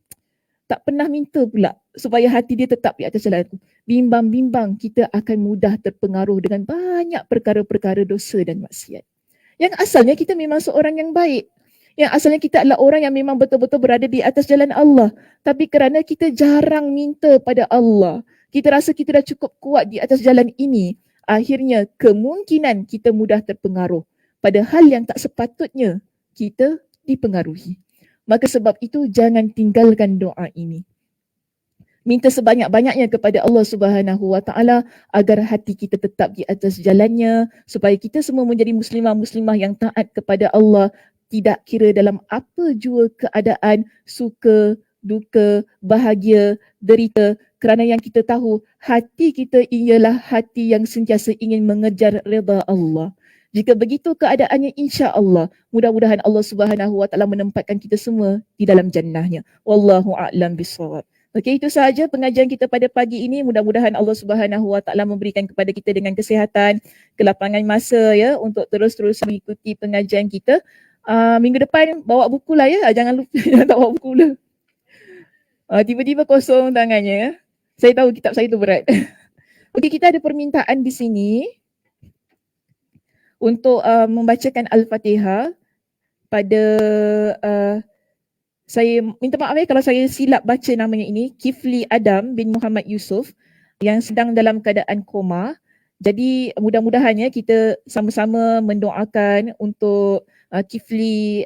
tak pernah minta pula supaya hati dia tetap di atas jalan aku. Bimbang-bimbang kita akan mudah terpengaruh dengan banyak perkara-perkara dosa dan maksiat. Yang asalnya kita memang seorang yang baik. Yang asalnya kita adalah orang yang memang betul-betul berada di atas jalan Allah. Tapi kerana kita jarang minta pada Allah, kita rasa kita dah cukup kuat di atas jalan ini, akhirnya kemungkinan kita mudah terpengaruh pada hal yang tak sepatutnya kita dipengaruhi. Maka sebab itu jangan tinggalkan doa ini. Minta sebanyak-banyaknya kepada Allah Subhanahu Wa Taala agar hati kita tetap di atas jalannya, supaya kita semua menjadi muslimah-muslimah yang taat kepada Allah, tidak kira dalam apa jua keadaan, suka, duka, bahagia, derita, kerana yang kita tahu hati kita ialah hati yang sentiasa ingin mengejar redha Allah. Jika begitu keadaannya, insya-Allah, mudah-mudahan Allah Subhanahu Wa Taala menempatkan kita semua di dalam jannahnya. Wallahu a'lam bissawab. Okey, itu sahaja pengajian kita pada pagi ini. Mudah-mudahan Allah Subhanahu Wa Taala memberikan kepada kita dengan kesihatan, kelapangan masa ya untuk terus-terus mengikuti pengajian kita. Minggu depan bawa buku lah ya. Jangan lupa jangan tak bawa buku lah. Tiba-tiba kosong tangannya ya. Saya tahu kitab saya tu berat. Okey, kita ada permintaan di sini untuk membacakan Al-Fatihah pada saya minta maaf ya kalau saya silap baca namanya ini, Kifli Adam bin Muhammad Yusof yang sedang dalam keadaan koma. Jadi mudah-mudahan ya kita sama-sama mendoakan untuk Kifli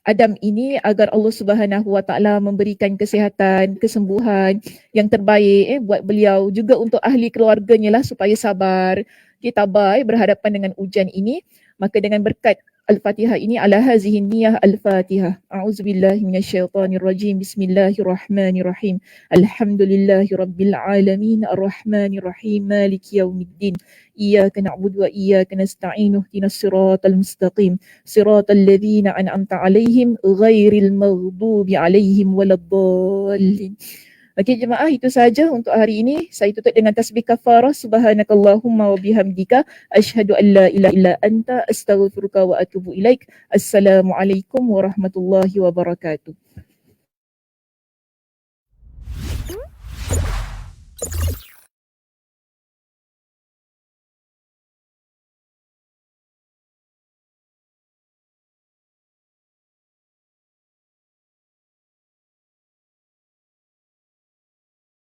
Adam ini agar Allah Subhanahu Wa Taala memberikan kesihatan, kesembuhan yang terbaik buat beliau, juga untuk ahli keluarganya lah supaya sabar, kita baik berhadapan dengan ujian ini. Maka dengan berkat Al-Fatihah ini, ala hazihi niyah Al-Fatihah. A'udzubillahi minasyaitonirrajim. Bismillahirrahmanirrahim. Alhamdulillahi rabbil alamin, arrahmanirrahim, maliki yaumiddin. Iyyaka na'budu wa iyyaka nasta'in. Ihdinas siratal mustaqim. Siratal ladzina an'amta 'alaihim ghairil maghdubi 'alaihim waladdallin. Okey jemaah, itu saja untuk hari ini. Saya tutup dengan tasbih kafarah. Subhanakallahumma wa bihamdika asyhadu an la ilaha illa anta astaghfiruka wa atubu ilaik. Assalamualaikum warahmatullahi wabarakatuh.